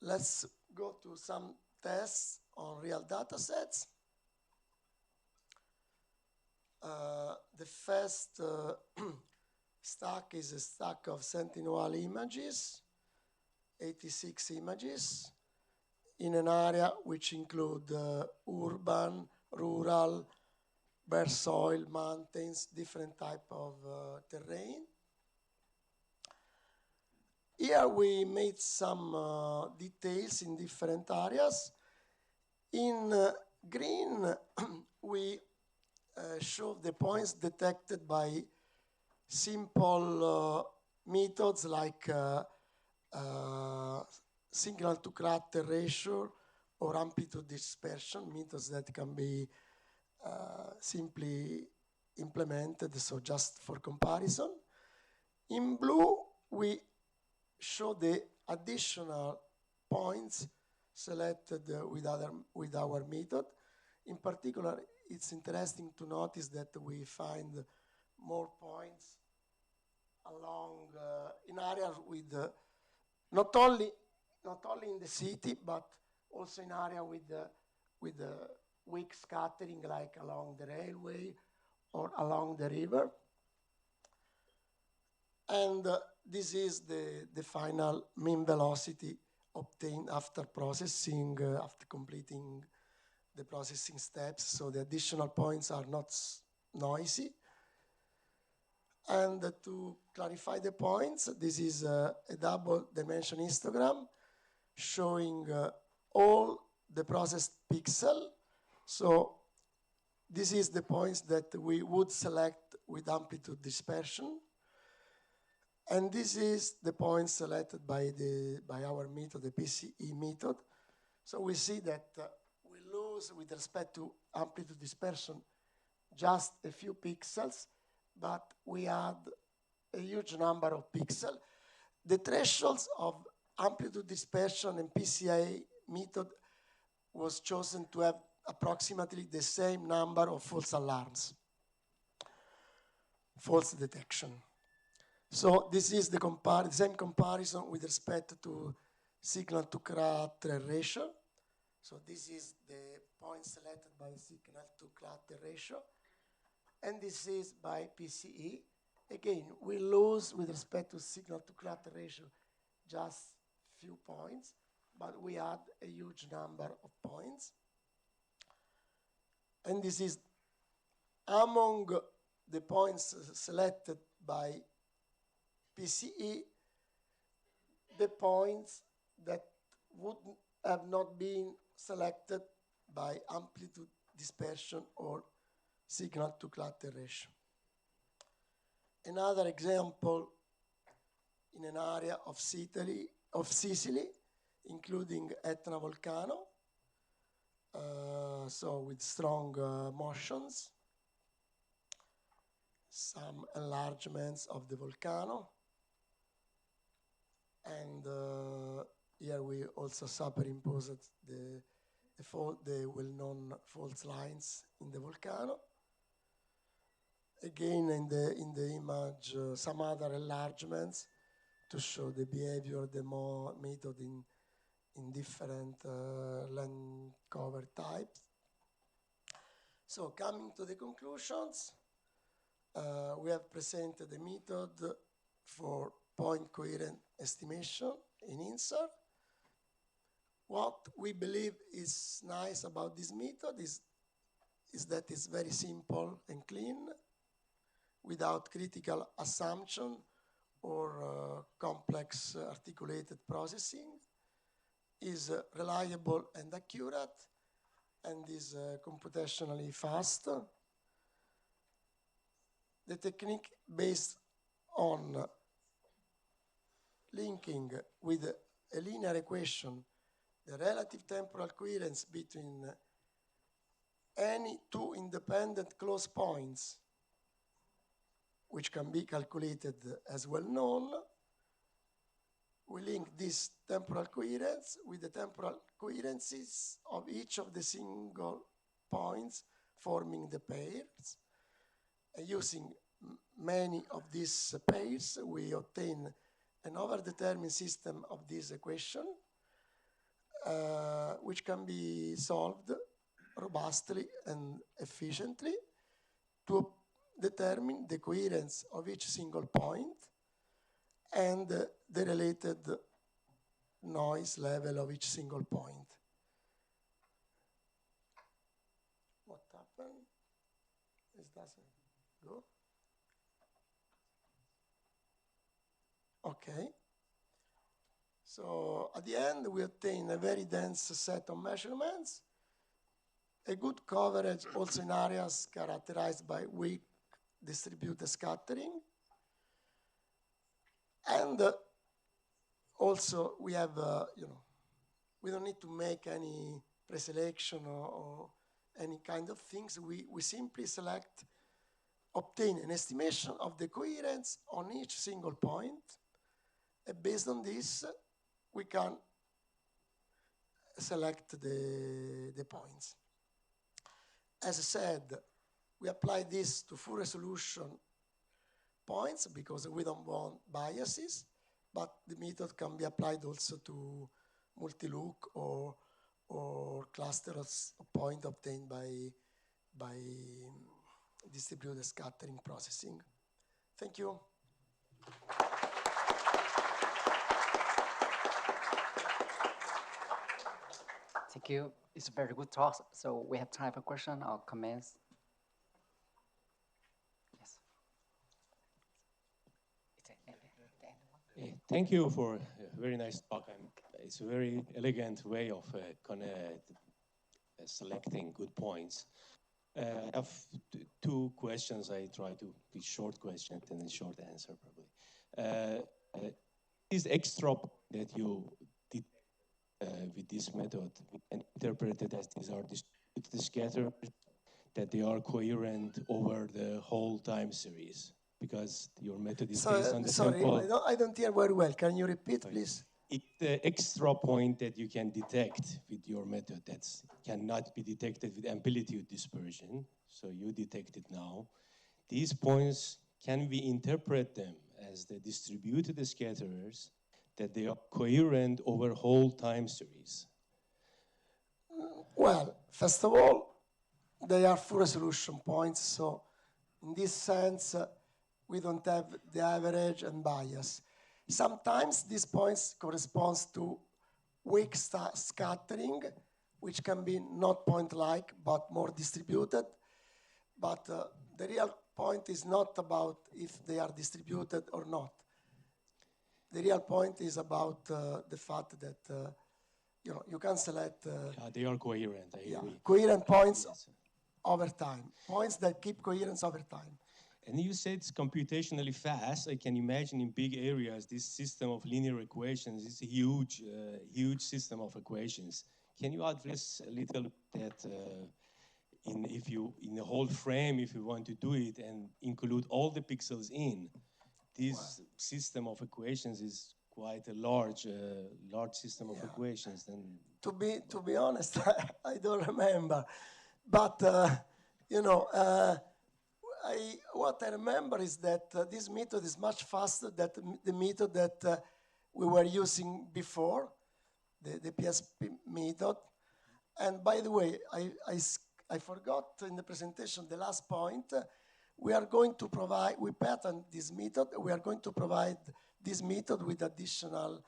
let's go to some tests on real data sets. The first stack is a stack of Sentinel images, 86 images, in an area which include urban, rural, bare soil, mountains, different type of terrain. Here we made some details in different areas. In green, we show the points detected by simple methods like signal to crater ratio or amplitude dispersion, methods that can be simply implemented, so just for comparison. In blue, we show the additional points selected with our method. In particular, it's interesting to notice that we find more points along in areas with not only in the city, but also in area with weak scattering, like along the railway or along the river. And this is the final mean velocity obtained after processing, after completing the processing steps. So the additional points are not noisy. And to clarify the points, this is a double dimension histogram showing all the processed pixel. So this is the points that we would select with amplitude dispersion. And this is the points selected by our method, the PCE method. So we see that we lose with respect to amplitude dispersion just a few pixels, but we add a huge number of pixels. The thresholds of amplitude dispersion and PCA method was chosen to have approximately the same number of false alarms, false detection. So this is the same comparison with respect to signal to crater ratio. So this is the point selected by signal to crater ratio. And this is by PCE. Again, we lose with respect to signal to crater ratio just few points, but we add a huge number of points. And this is among the points selected by PCE, the points that would have not been selected by amplitude dispersion or signal to clutter ratio. Another example in an area of Sicily, including Etna volcano, so with strong motions, some enlargements of the volcano, and here we also superimposed the well-known fault lines in the volcano. Again, in the image, some other enlargements to show the behavior of the method in different land cover types. So coming to the conclusions, we have presented the method for point coherent estimation in InSAR. What we believe is nice about this method is that it's very simple and clean, without critical assumption or complex articulated processing, is reliable and accurate, and is computationally fast. The technique based on linking with a linear equation the relative temporal coherence between any two independent close points, which can be calculated as well known, we link this temporal coherence with the temporal coherences of each of the single points forming the pairs. And using many of these pairs, we obtain an overdetermined system of this equation, which can be solved robustly and efficiently to determine the coherence of each single point and the related noise level of each single point. What happened? This doesn't go. Okay. So at the end, we obtain a very dense set of measurements, a good coverage also in areas characterized by weak distributed scattering, and also we have, we don't need to make any preselection or any kind of things. We simply obtain an estimation of the coherence on each single point, and based on this, we can select the points. As I said, we apply this to full resolution points because we don't want biases, but the method can be applied also to multi-look or clusters of points obtained by distributed scattering processing. Thank you. Thank you. It's a very good talk. So we have time for questions or comments. Yes. Thank you for a very nice talk. It's a very elegant way of selecting good points. I have two questions. I try to be short questions and a short answer, probably. This extra that you did with this method and interpreted as these are distributed scattered, that they are coherent over the whole time series, because your method is based on the temporal. I don't hear very well. Can you repeat, please? It's the extra point that you can detect with your method that cannot be detected with amplitude dispersion. So you detect it now. These points, can we interpret them as the distributed scatterers, that they are coherent over whole time series? Well, first of all, they are full resolution points. So in this sense, we don't have the average and bias. Sometimes these points correspond to weak scattering, which can be not point-like, but more distributed. But the real point is not about if they are distributed or not. The real point is about the fact that you can select... they are coherent, I agree. Coherent points over time, points that keep coherence over time. And you said it's computationally fast. I can imagine in big areas, this system of linear equations is a huge, huge system of equations. Can you address a little that in the whole frame, if you want to do it and include all the pixels in, this system of equations is quite a large system of equations. And to be honest, I don't remember, but what I remember is that this method is much faster than the method that we were using before, the PSP method. And by the way, I forgot in the presentation the last point. We are going to provide, we patent this method, we are going to provide this method with additional,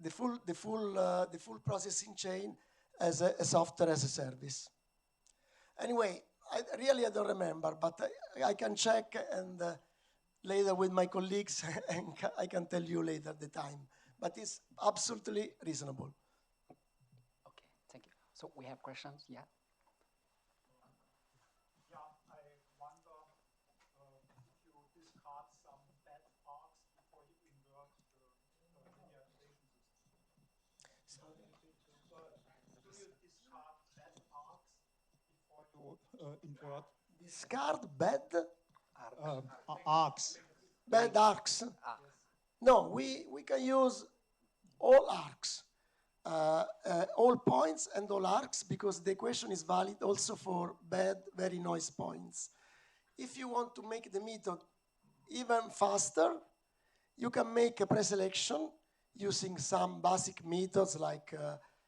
the full processing chain as a software as a service. Anyway, I don't remember, but I can check and later with my colleagues and I can tell you later the time. But it's absolutely reasonable. Okay, thank you. So we have questions, yeah? Invert. Discard bad Arcs. Bad arcs. No, we can use all arcs, all points and all arcs, because the equation is valid also for bad, very noisy points. If you want to make the method even faster, you can make a preselection using some basic methods like,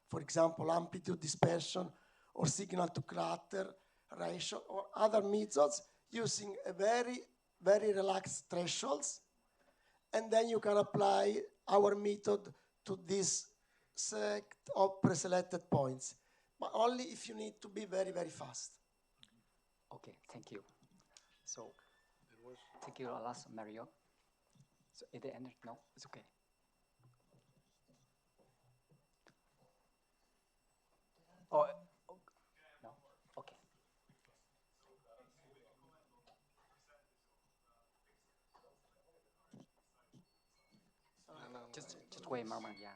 for example, amplitude dispersion or signal to clutter ratio, or other methods using a very, very relaxed thresholds. And then you can apply our method to this set of preselected points, but only if you need to be very, very fast. Okay, thank you. So, thank you a lot, Mario. So, at the end, no, it's okay. Oh, No, okay. Just wait a moment, yeah.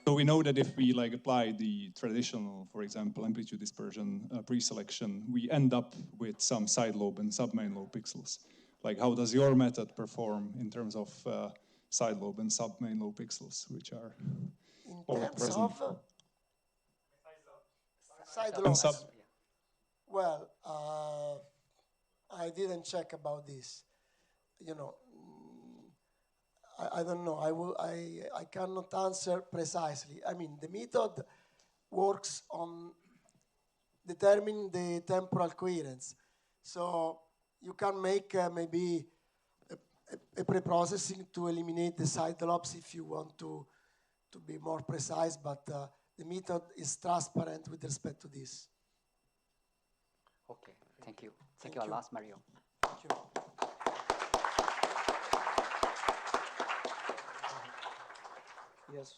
So we know that if we like apply the traditional, for example, amplitude dispersion pre-selection, we end up with some side lobe and sub-main lobe pixels. Like, how does your method perform in terms of side lobe and sub-main lobe pixels, which are In terms present? of side And lobes. sub, Well, I didn't check about this. You know, I don't know. I cannot answer precisely. I mean, the method works on determining the temporal coherence. So you can make maybe a pre-processing to eliminate the side lobes if you want to be more precise, but the method is transparent with respect to this. Okay, thank you. Thank you a lot, Mario. Thank you. yes.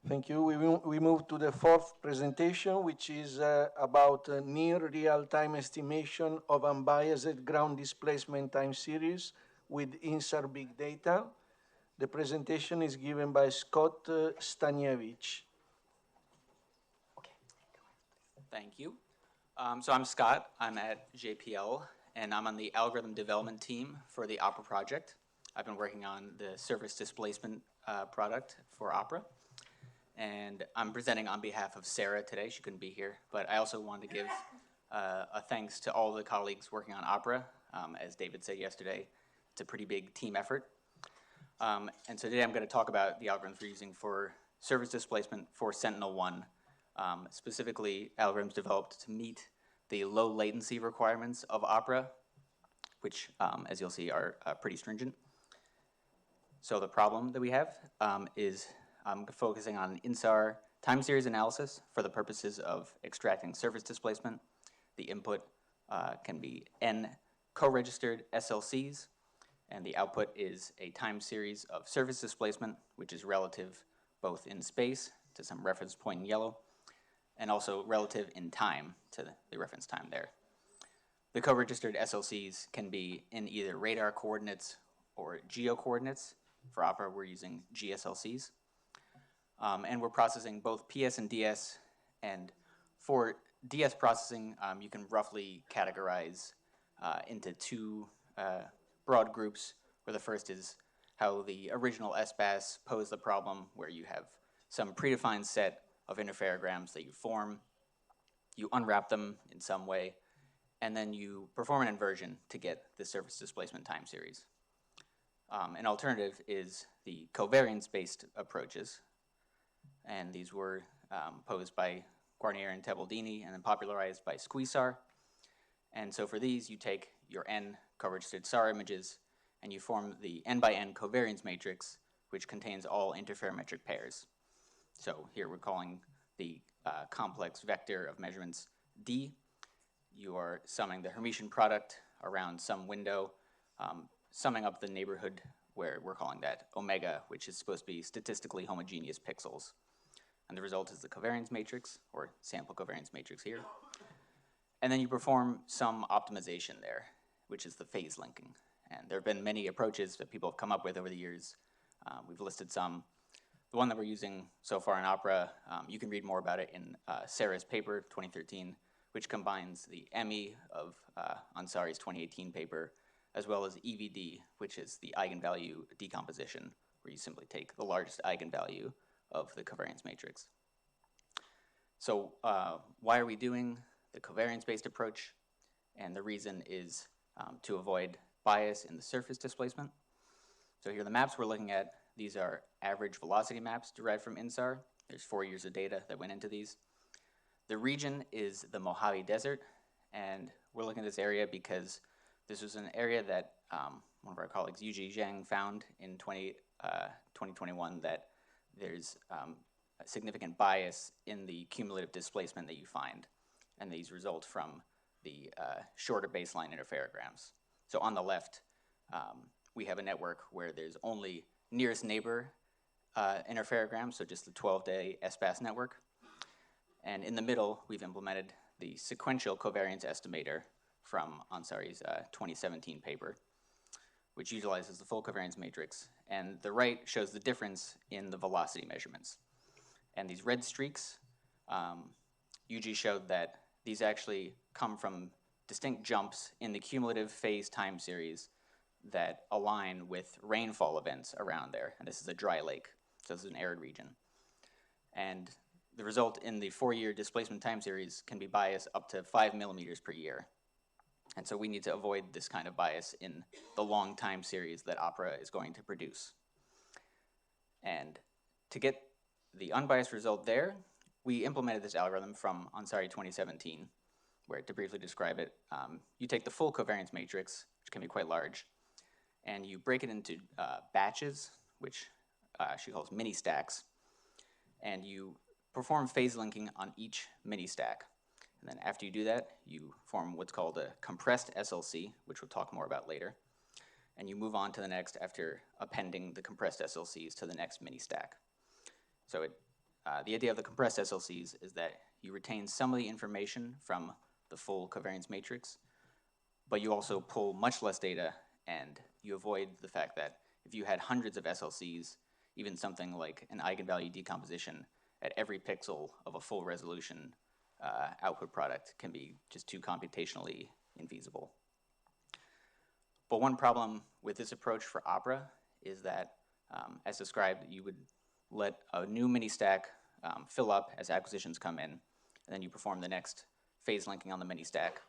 Thank you. We move to the fourth presentation, which is about near real-time estimation of unbiased ground displacement time series with InSAR big data. The presentation is given by Scott Staniewicz. Thank you. So I'm Scott. I'm at JPL, and I'm on the algorithm development team for the Opera project. I've been working on the surface displacement product for Opera. And I'm presenting on behalf of Sarah today. She couldn't be here, but I also wanted to give a thanks to all the colleagues working on Opera. As David said yesterday, it's a pretty big team effort. And so today I'm going to talk about the algorithms we're using for surface displacement for Sentinel-1, specifically algorithms developed to meet the low latency requirements of Opera, which, as you'll see, are pretty stringent. So the problem that we have is I'm focusing on InSAR time series analysis for the purposes of extracting surface displacement. The input can be n co-registered SLCs, and the output is a time series of surface displacement, which is relative both in space to some reference point in yellow, and also relative in time to the reference time there. The co-registered SLCs can be in either radar coordinates or geo coordinates. For Opera, we're using GSLCs. And we're processing both PS and DS. And for DS processing, you can roughly categorize into two broad groups, where the first is how the original SBAS posed the problem, where you have some predefined set of interferograms that you form, you unwrap them in some way, and then you perform an inversion to get the surface displacement time series. An alternative is the covariance-based approaches, and these were posed by Guarnieri and Tebaldini and then popularized by Squeezar. And so for these, you take your n co-registered SAR images and you form the n by n covariance matrix, which contains all interferometric pairs. So here we're calling the complex vector of measurements D. You are summing the Hermitian product around some window, summing up the neighborhood where we're calling that omega, which is supposed to be statistically homogeneous pixels. And the result is the covariance matrix, or sample covariance matrix here. And then you perform some optimization there, which is the phase linking. And there have been many approaches that people have come up with over the years. We've listed some. The one that we're using so far in Opera, you can read more about it in Sarah's paper, 2013, which combines the ME of Ansari's 2018 paper as well as EVD, which is the eigenvalue decomposition, where you simply take the largest eigenvalue of the covariance matrix. So why are we doing the covariance-based approach? And the reason is to avoid bias in the surface displacement. So here are the maps we're looking at. These are average velocity maps derived from InSAR. There's 4 years of data that went into these. The region is the Mojave Desert, and we're looking at this area because this was an area that one of our colleagues, Yuji Zhang, found in 2021 that there's a significant bias in the cumulative displacement that you find, and these result from the shorter baseline interferograms. So on the left, we have a network where there's only nearest neighbor interferogram, so just the 12-day SBAS network. And in the middle, we've implemented the sequential covariance estimator from Ansari's 2017 paper, which utilizes the full covariance matrix. And the right shows the difference in the velocity measurements. And these red streaks, Yuji showed that these actually come from distinct jumps in the cumulative phase time series that align with rainfall events around there. And this is a dry lake, so this is an arid region. And the result in the 4-year displacement time series can be biased up to 5 millimeters per year. And so we need to avoid this kind of bias in the long time series that Opera is going to produce. And to get the unbiased result there, we implemented this algorithm from Ansari 2017, where, to briefly describe it, you take the full covariance matrix, which can be quite large, and you break it into batches, which she calls mini stacks, and you perform phase linking on each mini stack. And then after you do that, you form what's called a compressed SLC, which we'll talk more about later. And you move on to the next after appending the compressed SLCs to the next mini stack. So the idea of the compressed SLCs is that you retain some of the information from the full covariance matrix, but you also pull much less data, and you avoid the fact that if you had hundreds of SLCs, even something like an eigenvalue decomposition at every pixel of a full resolution output product can be just too computationally infeasible. But one problem with this approach for Opera is that, as described, you would let a new mini stack fill up as acquisitions come in, and then you perform the next phase linking on the mini stack.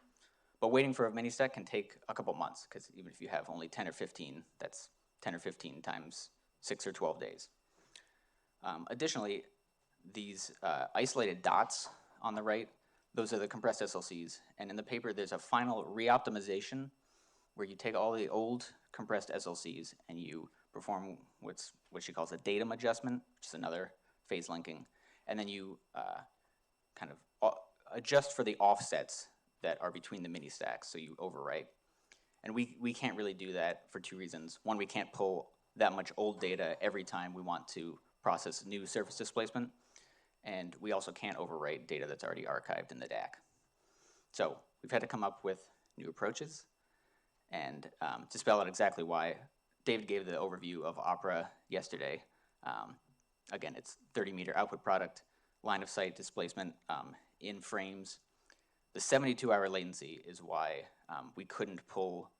But waiting for a mini stack can take a couple months, because even if you have only 10 or 15, that's 10 or 15 times 6 or 12 days. Additionally, these isolated dots on the right, those are the compressed SLCs. And in the paper, there's a final reoptimization where you take all the old compressed SLCs and you perform what she calls a datum adjustment, which is another phase linking. And then you kind of adjust for the offsets that are between the mini stacks, so you overwrite. And we can't really do that for 2 reasons. One, we can't pull that much old data every time we want to process new surface displacement. And we also can't overwrite data that's already archived in the DAC. So we've had to come up with new approaches. And to spell out exactly why, David gave the overview of Opera yesterday. Again, it's 30-meter output product, line of sight displacement in frames. The 72-hour latency is why we couldn't pull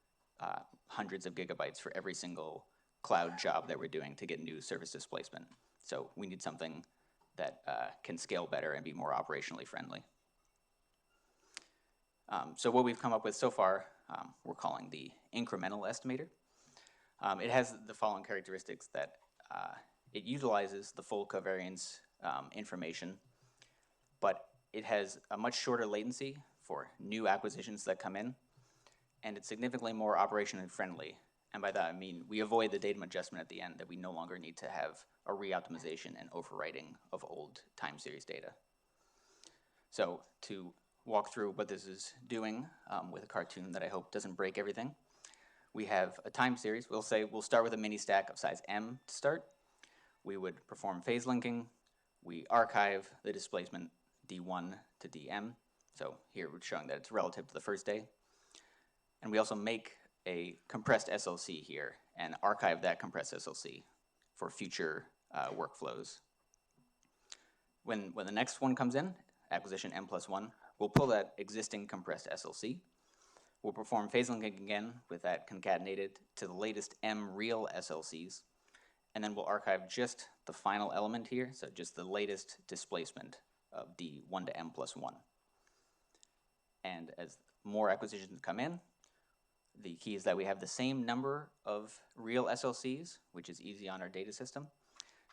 hundreds of gigabytes for every single cloud job that we're doing to get new surface displacement. So we need something that can scale better and be more operationally friendly. So what we've come up with so far, we're calling the incremental estimator. It has the following characteristics: that it utilizes the full covariance information, but it has a much shorter latency for new acquisitions that come in, and it's significantly more operationally friendly. And by that I mean we avoid the datum adjustment at the end, that we no longer need to have a reoptimization and overwriting of old time series data. So to walk through what this is doing with a cartoon that I hope doesn't break everything, we have a time series. We'll start with a mini stack of size M to start. We would perform phase linking. We archive the displacement D1 to DM. So here we're showing that it's relative to the first day. And we also make a compressed SLC here and archive that compressed SLC for future workflows. When the next one comes in, acquisition M+1, we'll pull that existing compressed SLC. We'll perform phase linking again with that concatenated to the latest M real SLCs. And then we'll archive just the final element here, so just the latest displacement of D1 to M plus 1. And as more acquisitions come in, the key is that we have the same number of real SLCs, which is easy on our data system.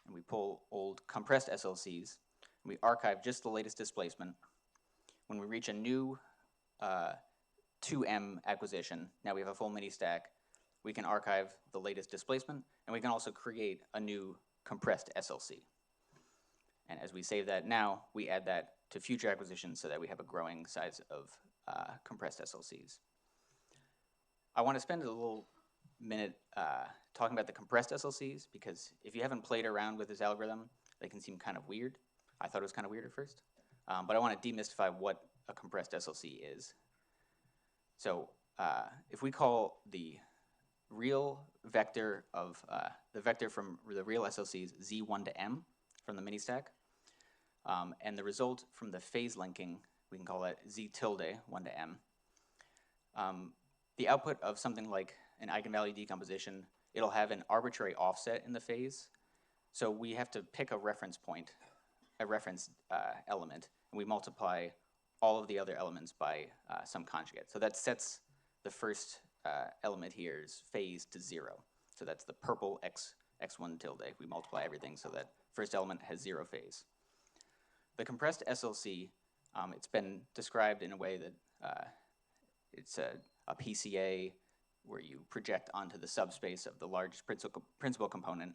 And we pull old compressed SLCs, and we archive just the latest displacement. When we reach a new 2M acquisition, now we have a full mini stack, we can archive the latest displacement, and we can also create a new compressed SLC. And as we save that now, we add that to future acquisitions so that we have a growing size of compressed SLCs. I want to spend a little minute talking about the compressed SLCs, because if you haven't played around with this algorithm, they can seem kind of weird. I thought it was kind of weird at first. But I want to demystify what a compressed SLC is. So if we call the real vector of the vector from the real SLCs Z1 to M from the mini stack, and the result from the phase linking, we can call that Z tilde 1 to M. The output of something like an eigenvalue decomposition, it'll have an arbitrary offset in the phase. So we have to pick a reference point, a reference element, and we multiply all of the other elements by some conjugate. So that sets the first element here's phase to 0. So that's the purple x1 tilde. We multiply everything so that first element has 0 phase. The compressed SLC, it's been described in a way that it's a PCA where you project onto the subspace of the largest principal component.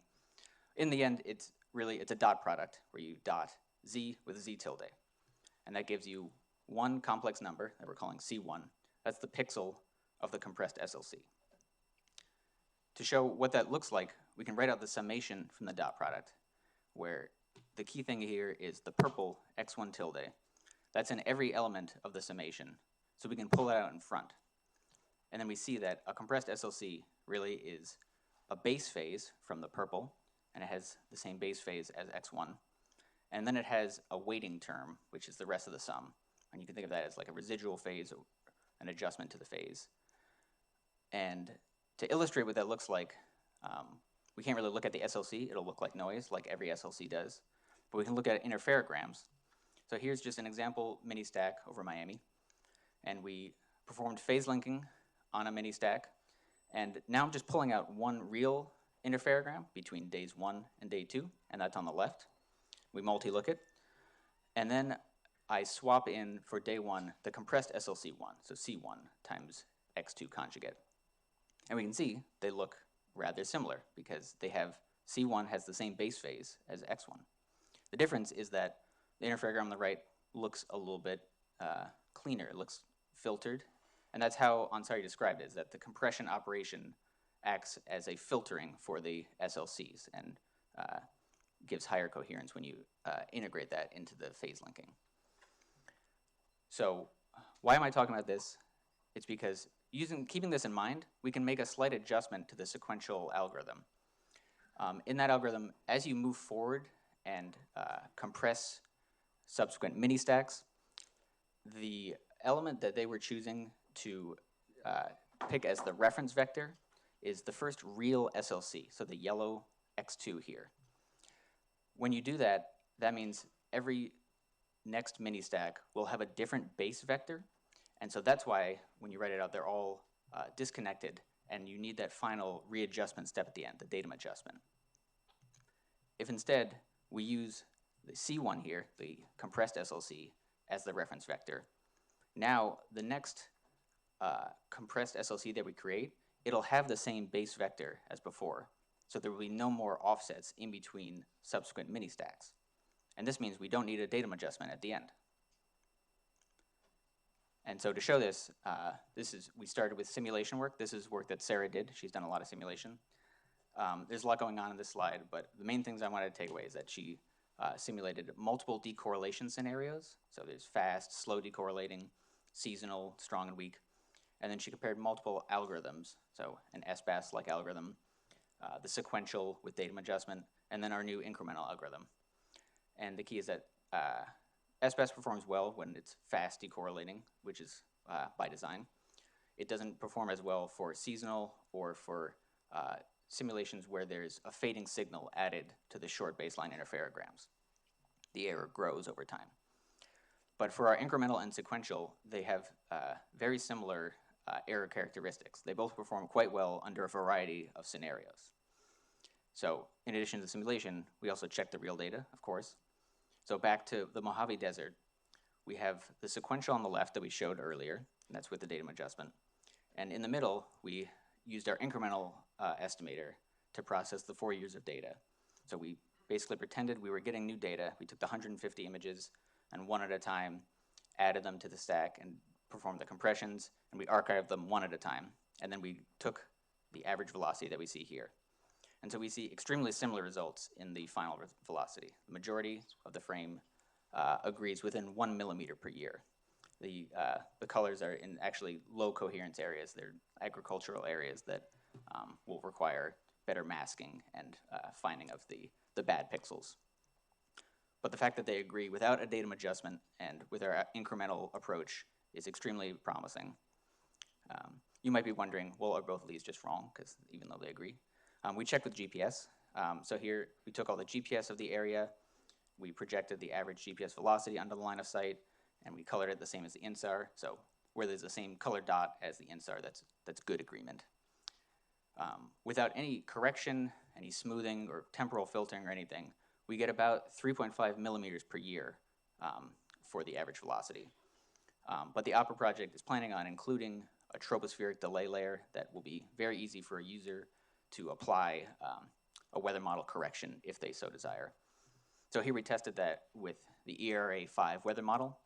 In the end, it's a dot product where you dot Z with Z tilde. And that gives you one complex number that we're calling C1. That's the pixel of the compressed SLC. To show what that looks like, we can write out the summation from the dot product, where the key thing here is the purple x1 tilde. That's in every element of the summation, so we can pull that out in front. And then we see that a compressed SLC really is a base phase from the purple, and it has the same base phase as x1. And then it has a weighting term, which is the rest of the sum. And you can think of that as like a residual phase, an adjustment to the phase. And to illustrate what that looks like, we can't really look at the SLC. It'll look like noise, like every SLC does. But we can look at interferograms. So here's just an example mini stack over Miami. And we performed phase linking on a mini stack. And now I'm just pulling out one real interferogram between days 1 and day 2, and that's on the left. We multi-look it. And then I swap in for day 1 the compressed SLC1, so C1 times x2 conjugate. And we can see they look rather similar because they have C1 has the same base phase as x1. The difference is that the interferogram on the right looks a little bit cleaner. It looks filtered. And that's how InSAR described it, is that the compression operation acts as a filtering for the SLCs and gives higher coherence when you integrate that into the phase linking. So why am I talking about this? It's because keeping this in mind, we can make a slight adjustment to the sequential algorithm. In that algorithm, as you move forward and compress subsequent mini stacks, the element that they were choosing to pick as the reference vector is the first real SLC, so the yellow x2 here. When you do that, that means every next mini stack will have a different base vector, and so that's why when you write it out, they're all disconnected, and you need that final readjustment step at the end, the datum adjustment. If instead we use the C1 here, the compressed SLC, as the reference vector, now the next compressed SLC that we create, it'll have the same base vector as before, so there will be no more offsets in between subsequent mini stacks. And this means we don't need a datum adjustment at the end. And so to show this, we started with simulation work. This is work that Sarah did. She's done a lot of simulation. There's a lot going on in this slide, but the main things I wanted to take away is that she simulated multiple decorrelation scenarios. So there's fast, slow decorrelating, seasonal, strong and weak. And then she compared multiple algorithms, so an SBAS-like algorithm, the sequential with datum adjustment, and then our new incremental algorithm. And the key is that SBAS performs well when it's fast decorrelating, which is by design. it doesn't perform as well for seasonal or for simulations where there's a fading signal added to the short baseline interferograms. The error grows over time. But for our incremental and sequential, they have very similar error characteristics. They both perform quite well under a variety of scenarios. So in addition to the simulation, we also check the real data, of course. So back to the Mojave Desert, we have the sequential on the left that we showed earlier, and that's with the datum adjustment. And in the middle, we used our incremental estimator to process the 4 years of data. So we basically pretended we were getting new data. We took the 150 images and one at a time added them to the stack and performed the compressions, and we archived them one at a time. And then we took the average velocity that we see here. And so we see extremely similar results in the final velocity. The majority of the frame agrees within 1 millimeter per year. The colors are in actually low coherence areas. They're agricultural areas that will require better masking and finding of the bad pixels. But the fact that they agree without a datum adjustment and with our incremental approach is extremely promising. You might be wondering, well, are both of these just wrong? Because even though they agree. We checked with GPS. So here we took all the GPS of the area, we projected the average GPS velocity under the line of sight, and we colored it the same as the InSAR. So where there's the same color dot as the InSAR, that's good agreement. Without any correction, any smoothing or temporal filtering or anything, we get about 3.5 millimeters per year for the average velocity. But the Opera project is planning on including a tropospheric delay layer that will be very easy for a user to apply a weather model correction if they so desire. So here we tested that with the ERA5 weather model.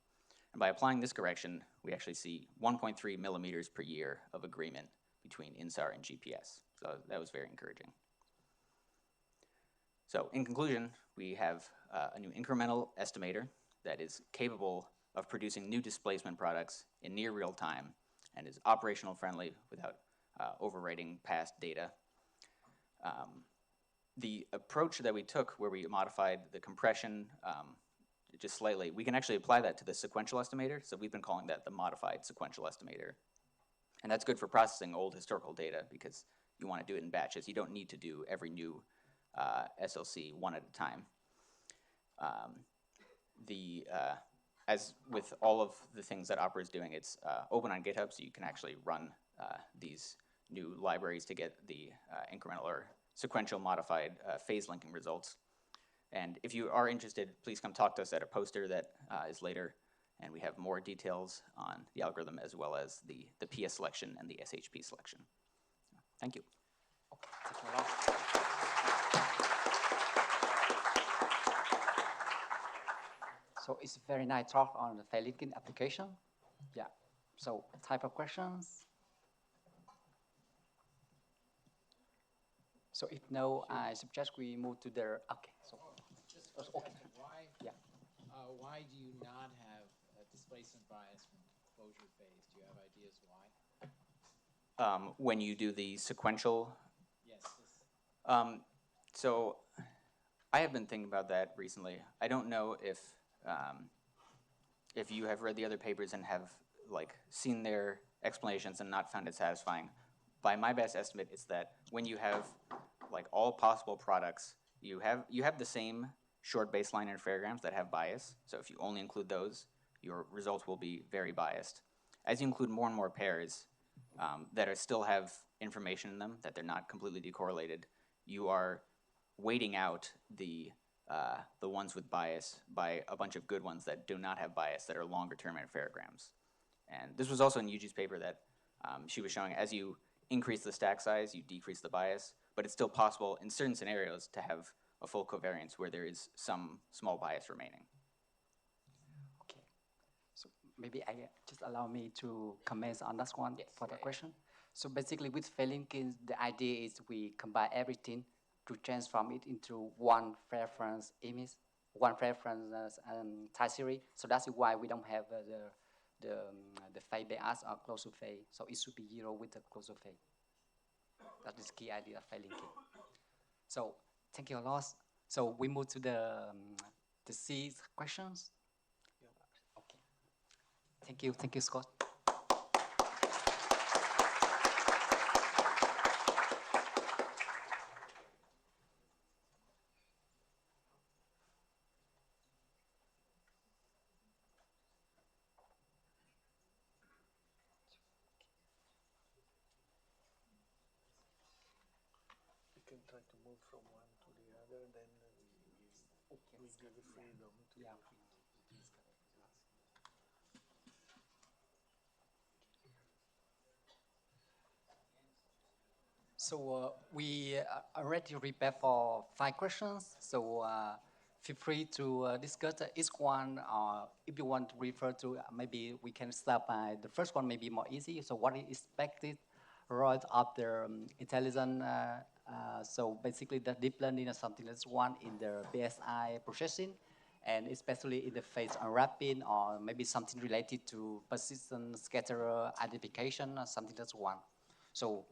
And by applying this correction, we actually see 1.3 millimeters per year of agreement between InSAR and GPS. So that was very encouraging. So in conclusion, we have a new incremental estimator that is capable of producing new displacement products in near real time and is operational friendly without overwriting past data. The approach that we took where we modified the compression just slightly, we can actually apply that to the sequential estimator. So we've been calling that the modified sequential estimator. And that's good for processing old historical data because you want to do it in batches. You don't need to do every new SLC one at a time. As with all of the things that Opera is doing, it's open on GitHub, so you can actually run these new libraries to get the incremental or sequential modified phase linking results. And if you are interested, please come talk to us at a poster that is later, and we have more details on the algorithm as well as the PS selection and the SHP selection. Thank you. So it's a very nice talk on the file linking application. Yeah. So type of questions. So if no, I suggest we move to the, okay. So, Just a okay. second, why do you not have a displacement bias from exposure phase? Do you have ideas why? When you do the sequential? Yes. So I have been thinking about that recently. I don't know if you have read the other papers and have seen their explanations and not found it satisfying. By my best estimate, it's that when you have all possible products, you have the same short baseline interferograms that have bias. So if you only include those, your results will be very biased. As you include more and more pairs that still have information in them, that they're not completely decorrelated, you are weighting out the ones with bias by a bunch of good ones that do not have bias, that are longer term interferograms. And this was also in Yuji's paper that she was showing as you increase the stack size, you decrease the bias, but it's still possible in certain scenarios to have a full covariance where there is some small bias remaining. Okay. So maybe just allow me to comment on that one for the question. So basically with file linking, the idea is we combine everything to transform it into one reference image, one reference time series. So that's why we don't have the phase bias or closure phase. So it should be 0 with the closure phase. That is the key idea of file linking. So thank you a lot. So we move to the C questions. Okay. Thank you, Scott. try to move from one to the other, then we give the freedom to. Yeah. So we already prepared for 5 questions. So feel free to discuss each one. If you want to refer to, maybe we can start by the first one, maybe more easy. So what is expected right after intelligent? So basically, the deep learning is something that's one in the BSI processing, and especially in the phase unwrapping, or maybe something related to persistent scatterer identification, or something that's one. So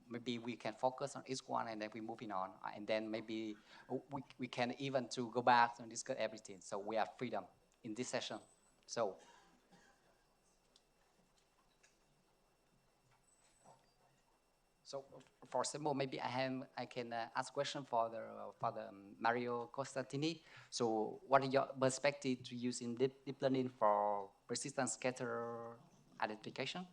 maybe we can focus on each one and then we moving on. And then maybe we can even to go back and discuss everything. So we have freedom in this session. So for example, maybe I can ask question for the Mario Costantini. So what is your perspective to using deep learning for persistent scatter identification?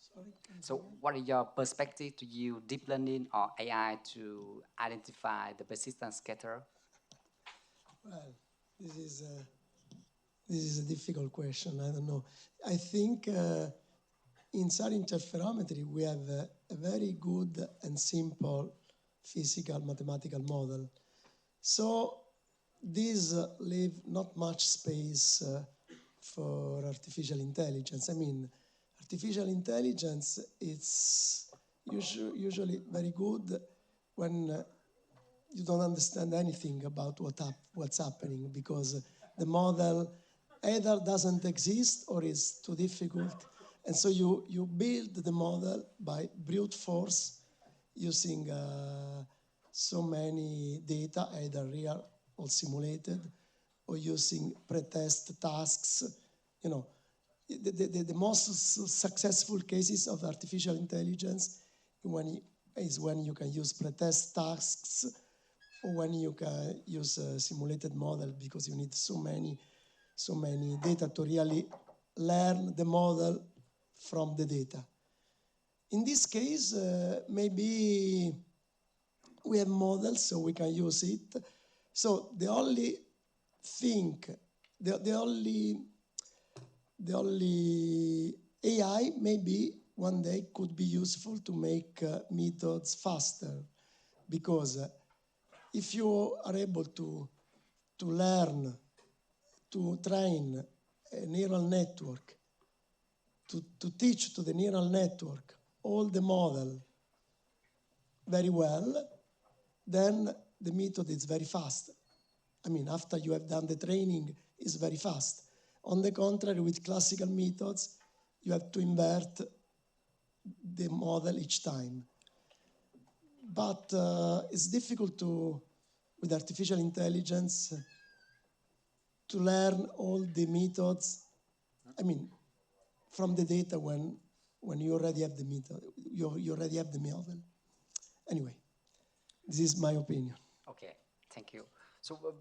Sorry. So what is your perspective to use deep learning or AI to identify the persistent scatter? Well, this is a difficult question. I don't know. I think in SAR interferometry, we have a very good and simple physical mathematical model. So these leave not much space for artificial intelligence. I mean, artificial intelligence, it's usually very good when you don't understand anything about what's happening, because the model either doesn't exist or is too difficult. And so you build the model by brute force using so many data, either real or simulated, or using pretest tasks. You know, the most successful cases of artificial intelligence is when you can use pretest tasks, or when you can use a simulated model, because you need so many data to really learn the model from the data. In this case, maybe we have models, so we can use it. So the only thing, the only AI maybe one day could be useful to make methods faster, because if you are able to learn, to train a neural network, to teach to the neural network all the model very well, then the method is very fast. I mean, after you have done the training, it's very fast. On the contrary, with classical methods, you have to invert the model each time. But it's difficult with artificial intelligence, to learn all the methods, I mean, from the data when you already have the method, you already have the model. Anyway, this is my opinion. Okay, thank you. So,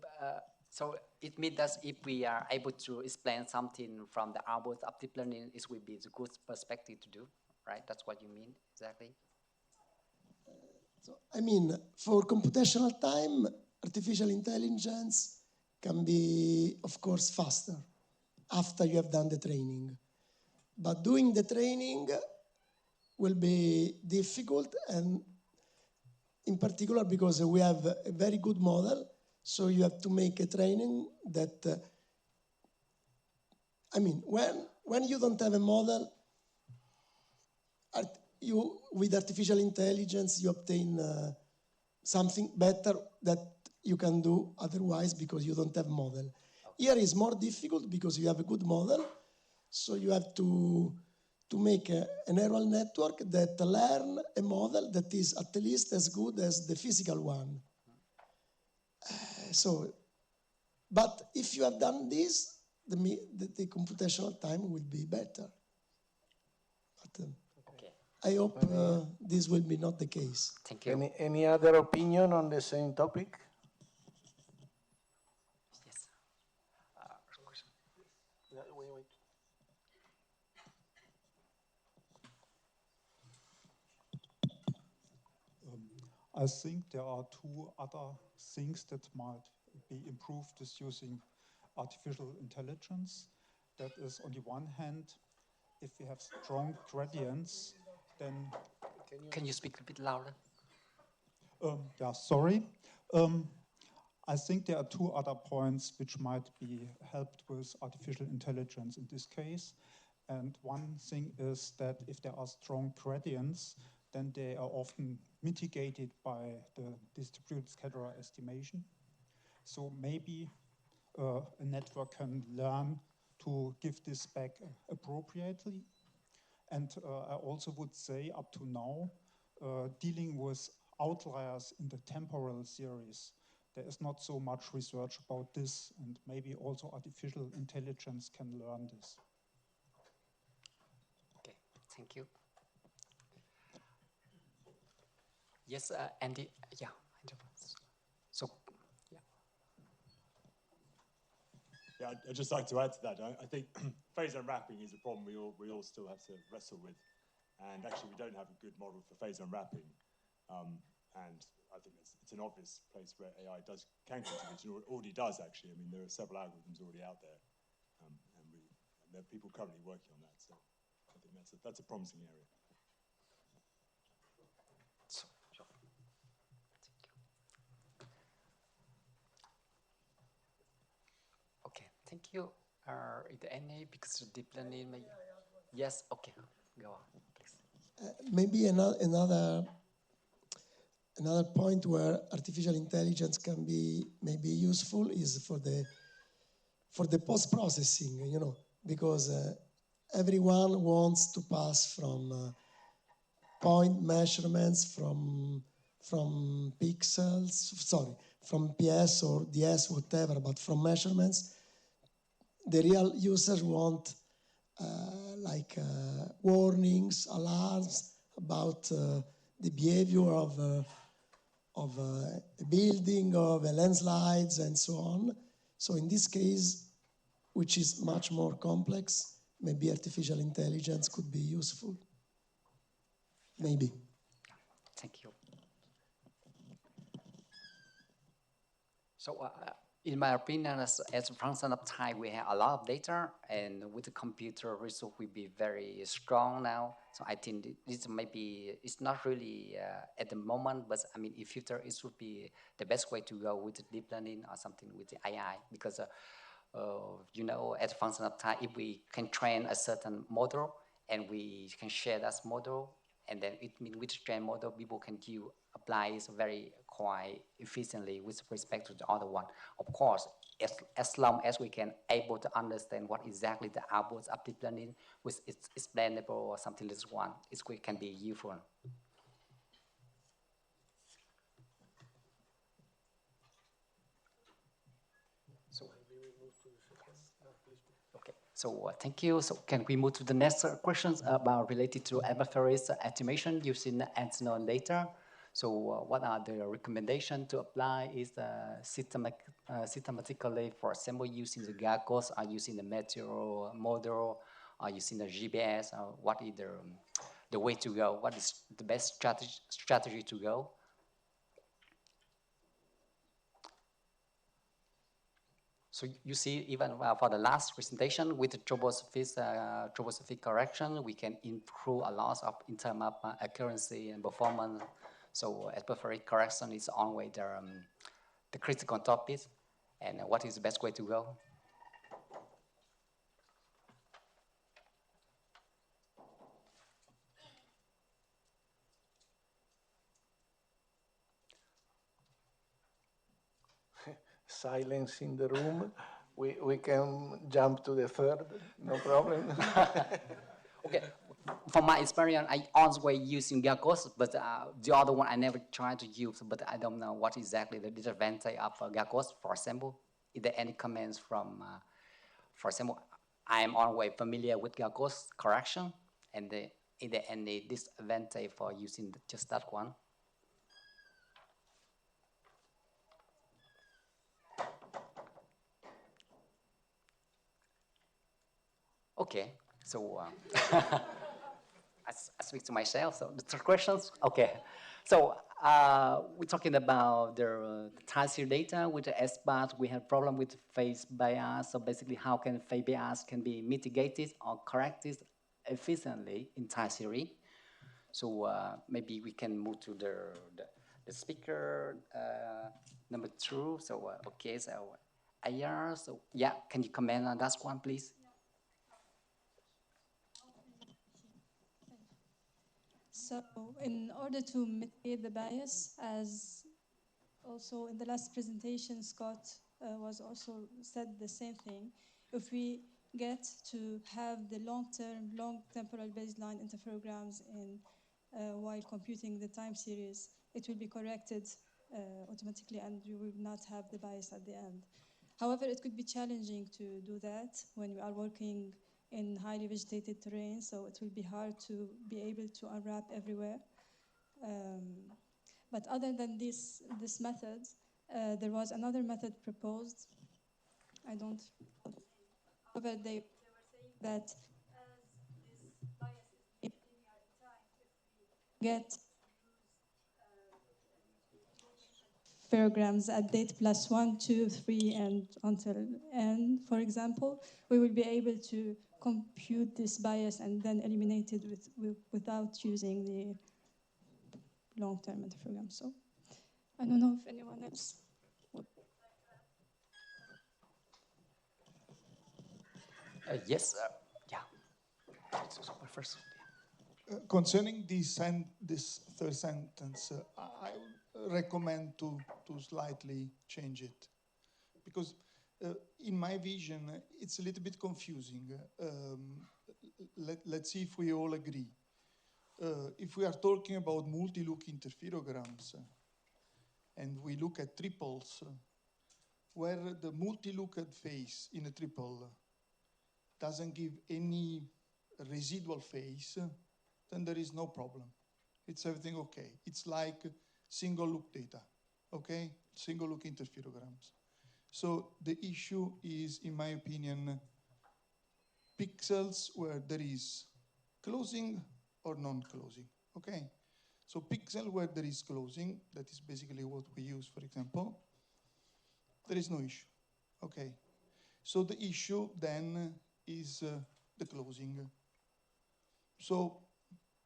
so it means that if we are able to explain something from the output of deep learning, it will be the good perspective to do, right? That's what you mean, exactly? So, I mean, for computational time, artificial intelligence can be, of course, faster after you have done the training. But doing the training will be difficult, and in particular because we have a very good model, so you have to make a training that, I mean, when you don't have a model, with artificial intelligence, you obtain something better that you can do otherwise because you don't have model. Here is more difficult because you have a good model, so you have to make a neural network that learn a model that is at least as good as the physical one. But if you have done this, the computational time will be better. But, I hope this will be not the case. Thank you. Any other opinion on the same topic? Yes. Wait. I think there are two other things that might be improved with using artificial intelligence. That is, on the one hand, if we have strong gradients, then... Can you speak a bit louder? Yeah, sorry. I think there are two other points which might be helped with artificial intelligence in this case. And one thing is that if there are strong gradients, then they are often mitigated by the distributed scatter estimation. So maybe a network can learn to give this back appropriately. And I also would say up to now, dealing with outliers in the temporal series, there is not so much research about this, and maybe also artificial intelligence can learn this. Okay, thank you. Yes, Andy, yeah. So, yeah. Yeah, I'd just like to add to that. I think phase unwrapping is a problem we all still have to wrestle with. And actually, we don't have a good model for phase unwrapping. And I think it's an obvious place where AI can contribute, and already does, actually. I mean, there are several algorithms already out there. And there are people currently working on that. So I think that's a promising area. Okay, thank you. Is there any, because of deep learning, maybe? Yes, okay, go on, please. Maybe another point where artificial intelligence can be maybe useful is for the post-processing, you know, because everyone wants to pass from point measurements from pixels, sorry, from PS or DS, whatever, but from measurements, the real users want warnings, alarms about the behavior of a building, of landslides, and so on. So in this case, which is much more complex, maybe artificial intelligence could be useful. Maybe. Thank you. So in my opinion, as a function of time, we have a lot of data, and with the computer result will be very strong now. So I think this maybe, it's not really at the moment, but I mean, in future, it should be the best way to go with deep learning or something with the AI, because you know, as a function of time, if we can train a certain model and we can share that model, and then it means with the trained model, people can apply it very quite efficiently with respect to the other one. Of course, as long as we can able to understand what exactly the outputs of deep learning, with it's explainable or something like this one, it can be useful. So, okay, so thank you. So can we move to the next questions about related to atmospheric estimation using antenna data? So what are the recommendations to apply is systematically, for example, using the goggles, or using the meteor model, or using the GPS, or what is the way to go? What is the best strategy to go? So you see, even for the last presentation, with the troposophic correction, we can improve a lot in terms of accuracy and performance. So atmospheric correction is always the critical topic, and what is the best way to go? Silence in the room. We can jump to the third, no problem. Okay, from my experience, I always using goggles, but the other one I never tried to use, but I don't know what exactly the disadvantage of goggles, for example. Is there any comments from, for example, I am always familiar with goggles correction, and is there any disadvantage for using just that one? Okay, so I speak to myself. So the third questions. Okay, so we're talking about the time series data with the S-bar. We have problem with phase bias. So basically, how can phase bias can be mitigated or corrected efficiently in time series? So maybe we can move to the speaker number 2. So okay, so IR. So yeah, can you comment on that one, please? So in order to mitigate the bias, as also in the last presentation, Scott was also said the same thing. If we get to have the long-term, long temporal baseline interferograms in while computing the time series, it will be corrected automatically and you will not have the bias at the end. However, it could be challenging to do that when we are working in highly vegetated terrain, so it will be hard to be able to unwrap everywhere. But other than this method, there was another method proposed. I don't. However, they were saying that as this bias is linear in time, if we get ferrograms at date plus 1, 2, 3, and until n, for example, we will be able to compute this bias and then eliminate it without using the long-term interferogram. So I don't know if anyone else would. Yes, yeah. So first, Concerning this third sentence, I would recommend to slightly change it, because in my vision, it's a little bit confusing. Let's see if we all agree. If we are talking about multi-look interferograms, and we look at triples, where the multi-looked phase in a triple doesn't give any residual phase, then there is no problem. It's everything okay. It's like single look data, okay? Single look interferograms. So the issue is, in my opinion, pixels where there is closing or non-closing, okay? So pixel where there is closing, that is basically what we use, for example, there is no issue, okay? So the issue then is the closing. So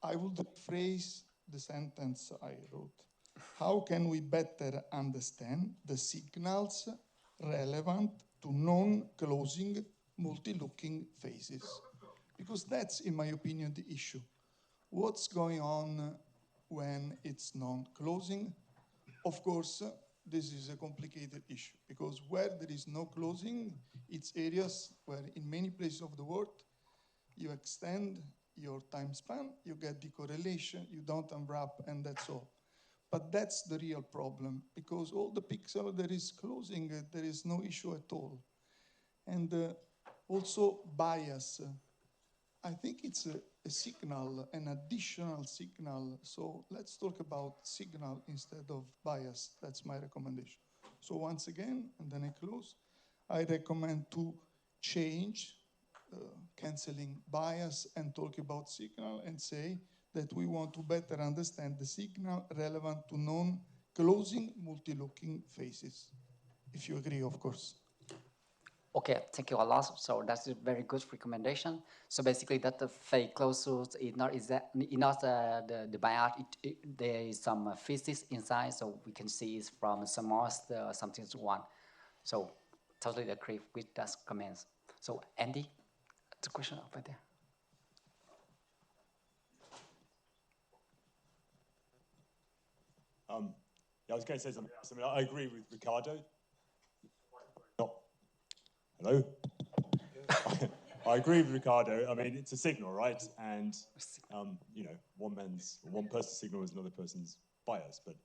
I would rephrase the sentence I wrote. How can we better understand the signals relevant to non-closing multi-looking phases? Because that's, in my opinion, the issue. What's going on when it's non-closing? Of course, this is a complicated issue, because where there is no closing, it's areas where in many places of the world, you extend your time span, you get decorrelation, you don't unwrap, and that's all. But that's the real problem, because all the pixels there is closing, there is no issue at all. And also bias. I think it's a signal, an additional signal. So let's talk about signal instead of bias. That's my recommendation. So once again, and then I close, I recommend to change canceling bias and talk about signal and say that we want to better understand the signal relevant to non-closing multi-looking phases. If you agree, of course. okay, thank you a lot. So that's a very good recommendation. So basically, that the fake closures is not the bias. There is some physics inside, so we can see it's from some something to one. So totally agree with that comments. So Andy, the question over there. Yeah, I was going to say something else. I mean, I agree with Ricardo. No. Hello? I agree with Ricardo. I mean, it's a signal, right? And, you know, one person's signal is another person's bias, but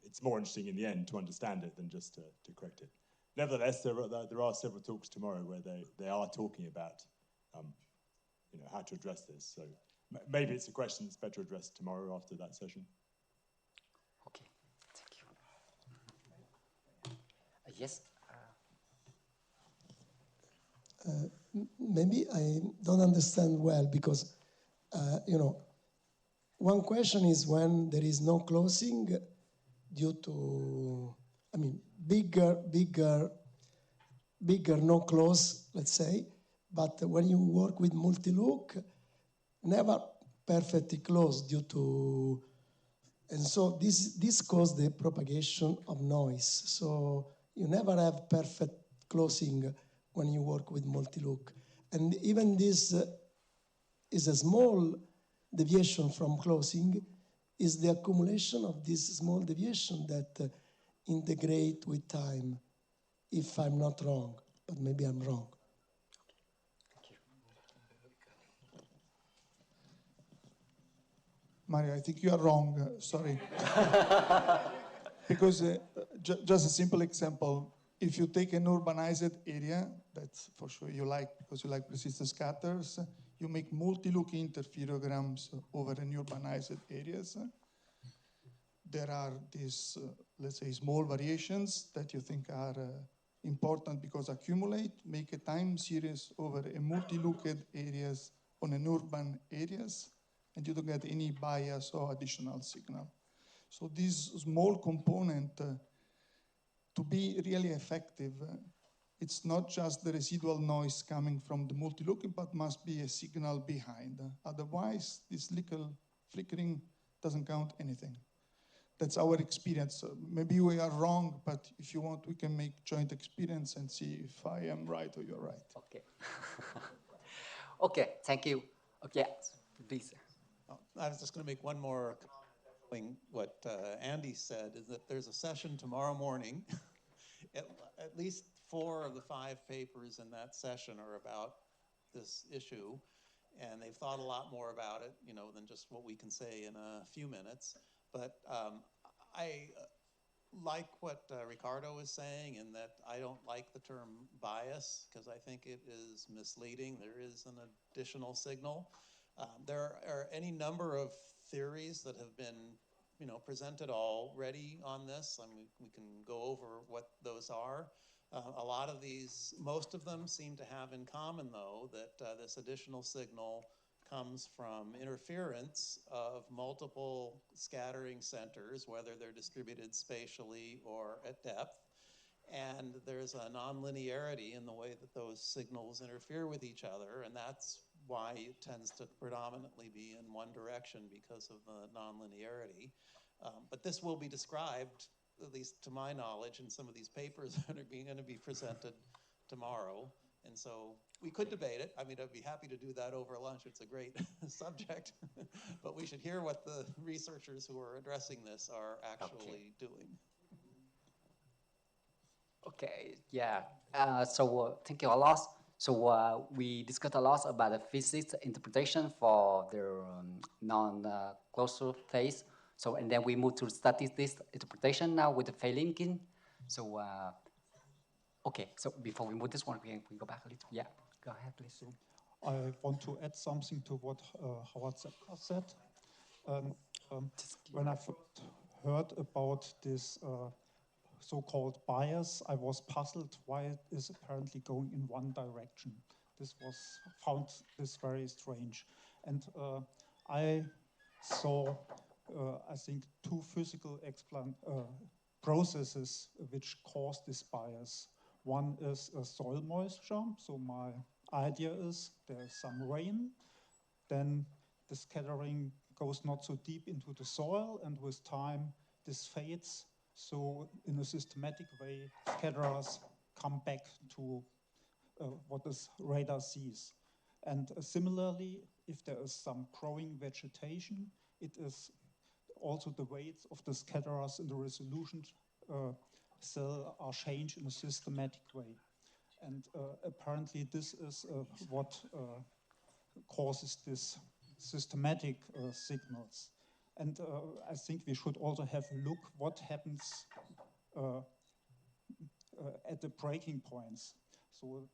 it's more interesting in the end to understand it than just to correct it. Nevertheless, there are several talks tomorrow where they are talking about, you know, how to address this. So maybe it's a question that's better addressed tomorrow after that session. Okay, thank you. Yes. Maybe I don't understand well because, you know, one question is when there is no closing due to, I mean, bigger no close, let's say, but when you work with multi-look, never perfectly closed due to, and so this causes the propagation of noise. So you never have perfect closing when you work with multi-look. And even this is a small deviation from closing, is the accumulation of this small deviation that integrate with time, if I'm not wrong, but maybe I'm wrong. Mario, I think you are wrong. Sorry. Because just a simple example, if you take an urbanized area, that's for sure you like, because you like persistent scatters, you make multi-look interferograms over an urbanized areas. There are these, let's say, small variations that you think are important because accumulate, make a time series over a multi-looked areas on an urban areas, and you don't get any bias or additional signal. So this small component, to be really effective, it's not just the residual noise coming from the multi-looking, but must be a signal behind. Otherwise, this little flickering doesn't count anything. That's our experience. Maybe we are wrong, but if you want, we can make joint experience and see if I am right or you're right. Okay. Okay, thank you. Okay, please. I was just going to make one more comment. What Andy said is that there's a session tomorrow morning. At least 4 of the 5 papers in that session are about this issue, and they've thought a lot more about it, than just what we can say in a few minutes. But I like what Ricardo is saying, in that I don't like the term bias, because I think it is misleading. There is an additional signal. There are any number of theories that have been presented already on this. I mean, we can go over what those are. A lot of these, most of them seem to have in common, though, that this additional signal comes from interference of multiple scattering centers, whether they're distributed spatially or at depth. And there's a nonlinearity in the way that those signals interfere with each other, and that's why it tends to predominantly be in one direction, because of the nonlinearity. But this will be described, at least to my knowledge, in some of these papers that are going to be presented tomorrow. And so we could debate it. I mean, I'd be happy to do that over lunch. It's a great subject. But we should hear what the researchers who are addressing this are actually doing. Okay, yeah. Thank you a lot. So we discussed a lot about the physics interpretation for the non-closure phase. So, and then we move to statistics interpretation now with the phase linking. So, okay, so before we move this one, we go back a little. Yeah, go ahead, please. I want to add something to what Howard said. When I first heard about this so-called bias, I was puzzled why it is apparently going in one direction. Found this very strange. And I saw, I think, 2 physical processes which cause this bias. One is soil moisture. So my idea is there's some rain, then the scattering goes not so deep into the soil, and with time this fades. So in a systematic way, scatterers come back to what the radar sees. And similarly, if there is some growing vegetation, it is also the weights of the scatterers in the resolution cell are changed in a systematic way. And apparently this is what causes this systematic signals. And I think we should also have a look what happens at the breaking points. So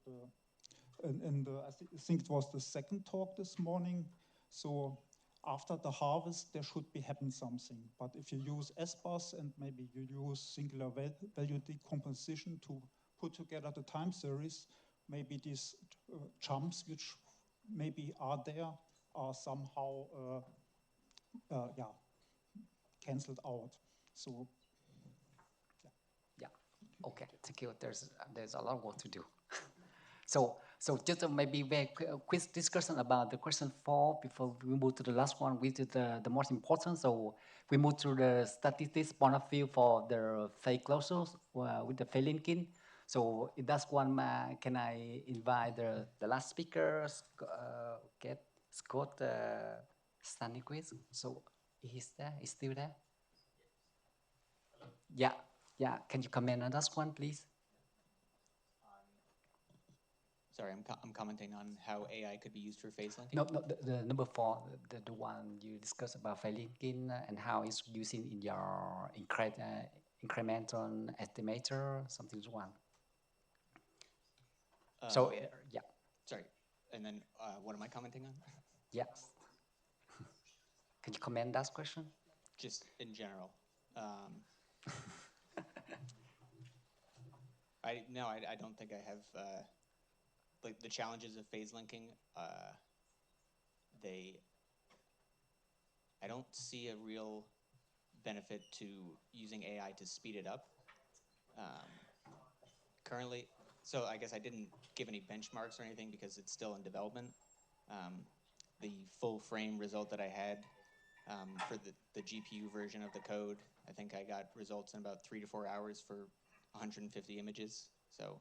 I think it was the second talk this morning. So after the harvest, there should be happen something. But if you use S-bus and maybe you use singular value decomposition to put together the time series, maybe these jumps which maybe are there are somehow cancelled out. So yeah, okay, thank you. There's a lot of work to do. So just maybe very quick discussion about the question 4 before we move to the last one, which is the most important. So we move to the statistics point of view for the fake closures with the fail linking. So in that one, can I invite the last speaker, get Scott Stanikowitz? So he's there, he's still there? Yeah, yeah. Can you comment on that one, please? Sorry, I'm commenting on how AI could be used for phase linking. No, the number 4, the one you discussed about phase linking and how it's using in your incremental estimator, something one. So yeah. Sorry, and then what am I commenting on? Yes. Can you comment that question? Just in general. I don't think I have like the challenges of phase linking. I don't see a real benefit to using AI to speed it up. Currently, so I guess I didn't give any benchmarks or anything because it's still in development. The full frame result that I had for the GPU version of the code, I think I got results in about 3 to 4 hours for 150 images. So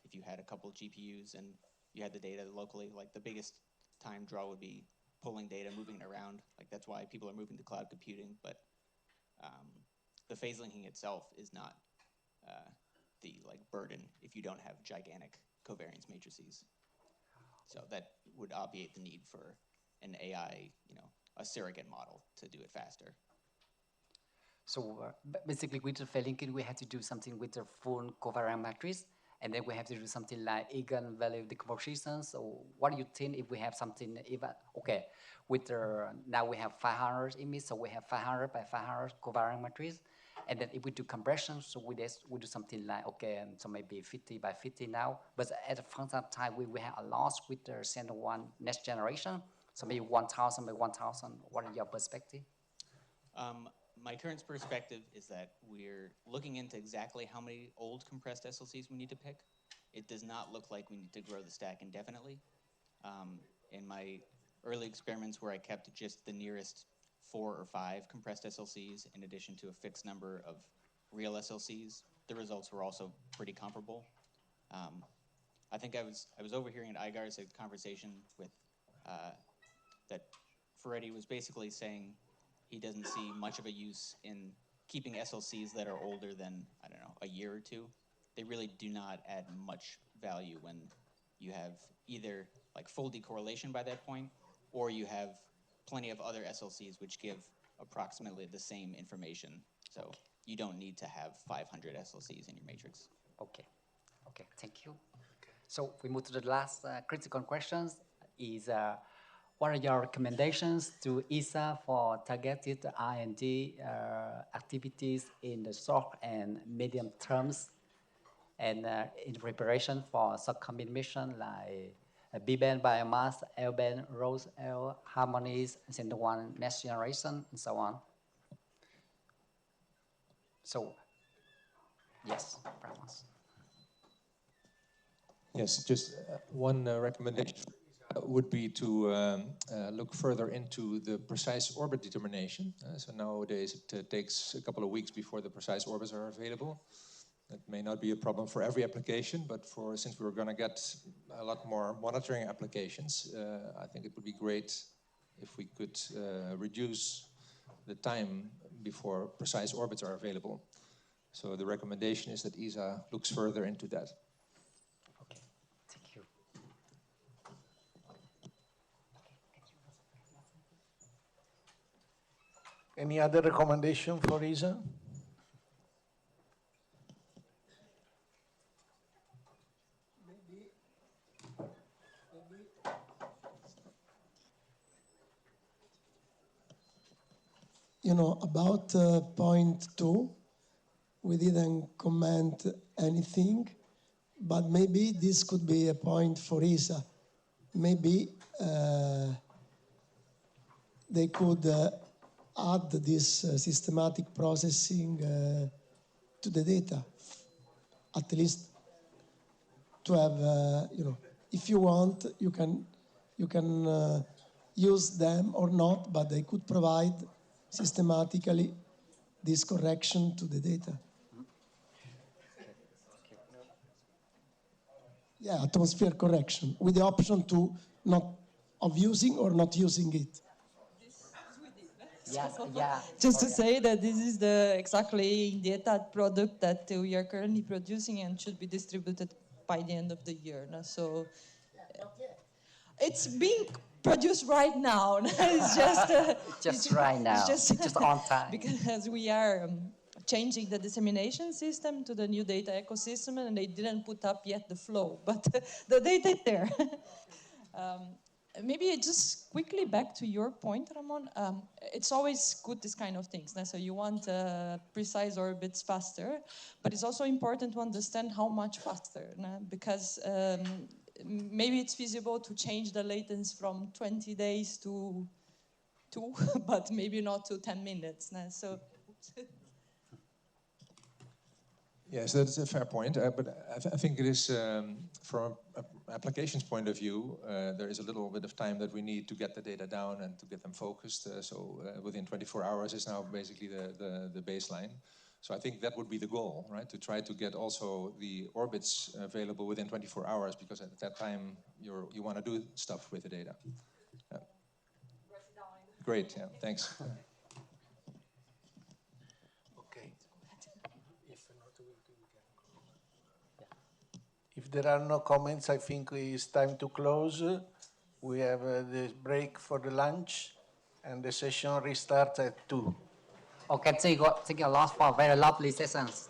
if you had a couple GPUs and you had the data locally, like the biggest time draw would be pulling data, moving it around. Like that's why people are moving to cloud computing. But the phase linking itself is not the burden if you don't have gigantic covariance matrices. So that would obviate the need for an AI, a surrogate model to do it faster. So basically with the phase linking, we have to do something with the full covariance matrix, and then we have to do something like eigenvalue decomposition. So what do you think if we have something, okay, with the, now we have 500 images, so we have 500 by 500 covariance matrix. And then if we do compression, so we do something like, okay, so maybe 50 by 50 now. But at the front of time, we have a loss with the center one next generation. So maybe 1,000 by 1,000. What is your perspective? My current perspective is that we're looking into exactly how many old compressed SLCs we need to pick. It does not look like we need to grow the stack indefinitely. In my early experiments where I kept just the nearest 4 or 5 compressed SLCs in addition to a fixed number of real SLCs, the results were also pretty comparable. I think I was overhearing at IGAR's a conversation with that Ferretti was basically saying he doesn't see much of a use in keeping SLCs that are older than, I don't know, a year or 2. They really do not add much value when you have either like full decorrelation by that point, or you have plenty of other SLCs which give approximately the same information. So you don't need to have 500 SLCs in your matrix. Okay, okay, thank you. So we move to the last critical questions is, what are your recommendations to InSAR for targeted R&D activities in the short and medium terms, and in preparation for subcommit mission like B-band biomass, L-band, Rose L, harmonies, Center One next generation, and so on? So, yes, Brahmas. Yes, just one recommendation would be to look further into the precise orbit determination. So nowadays it takes a couple of weeks before the precise orbits are available. That may not be a problem for every application, but since we're going to get a lot more monitoring applications, I think it would be great if we could reduce the time before precise orbits are available. So the recommendation is that ESA looks further into that. Any other recommendation for ISA? About point 2, we didn't comment anything, but maybe this could be a point for ISA. Maybe they could add this systematic processing to the data, at least to have, if you want, you can use them or not, but they could provide systematically this correction to the data. Yeah, atmosphere correction with the option to of using or not using it. Yes, yeah. Just to say that this is the exactly data product that we are currently producing and should be distributed by the end of the year. So it's being produced right now. It's just right now, just on time. Because we are changing the dissemination system to the new data ecosystem, and they didn't put up yet the flow, but the data is there. Maybe just quickly back to your point, Ramon. It's always good, this kind of things. So you want precise orbits faster, but it's also important to understand how much faster, because maybe it's feasible to change the latency from 20 days to 2, but maybe not to 10 minutes. So. Yes, that's a fair point, but I think it is, from an applications point of view, there is a little bit of time that we need to get the data down and to get them focused, so within 24 hours is now basically the baseline. So I think that would be the goal, right? To try to get also the orbits available within 24 hours, because at that time you want to do stuff with the data. Yeah. Great, yeah, thanks. If there are no comments, I think it's time to close. We have the break for the lunch, and the session restarts at 2. Okay, thank you a lot for very lovely sessions.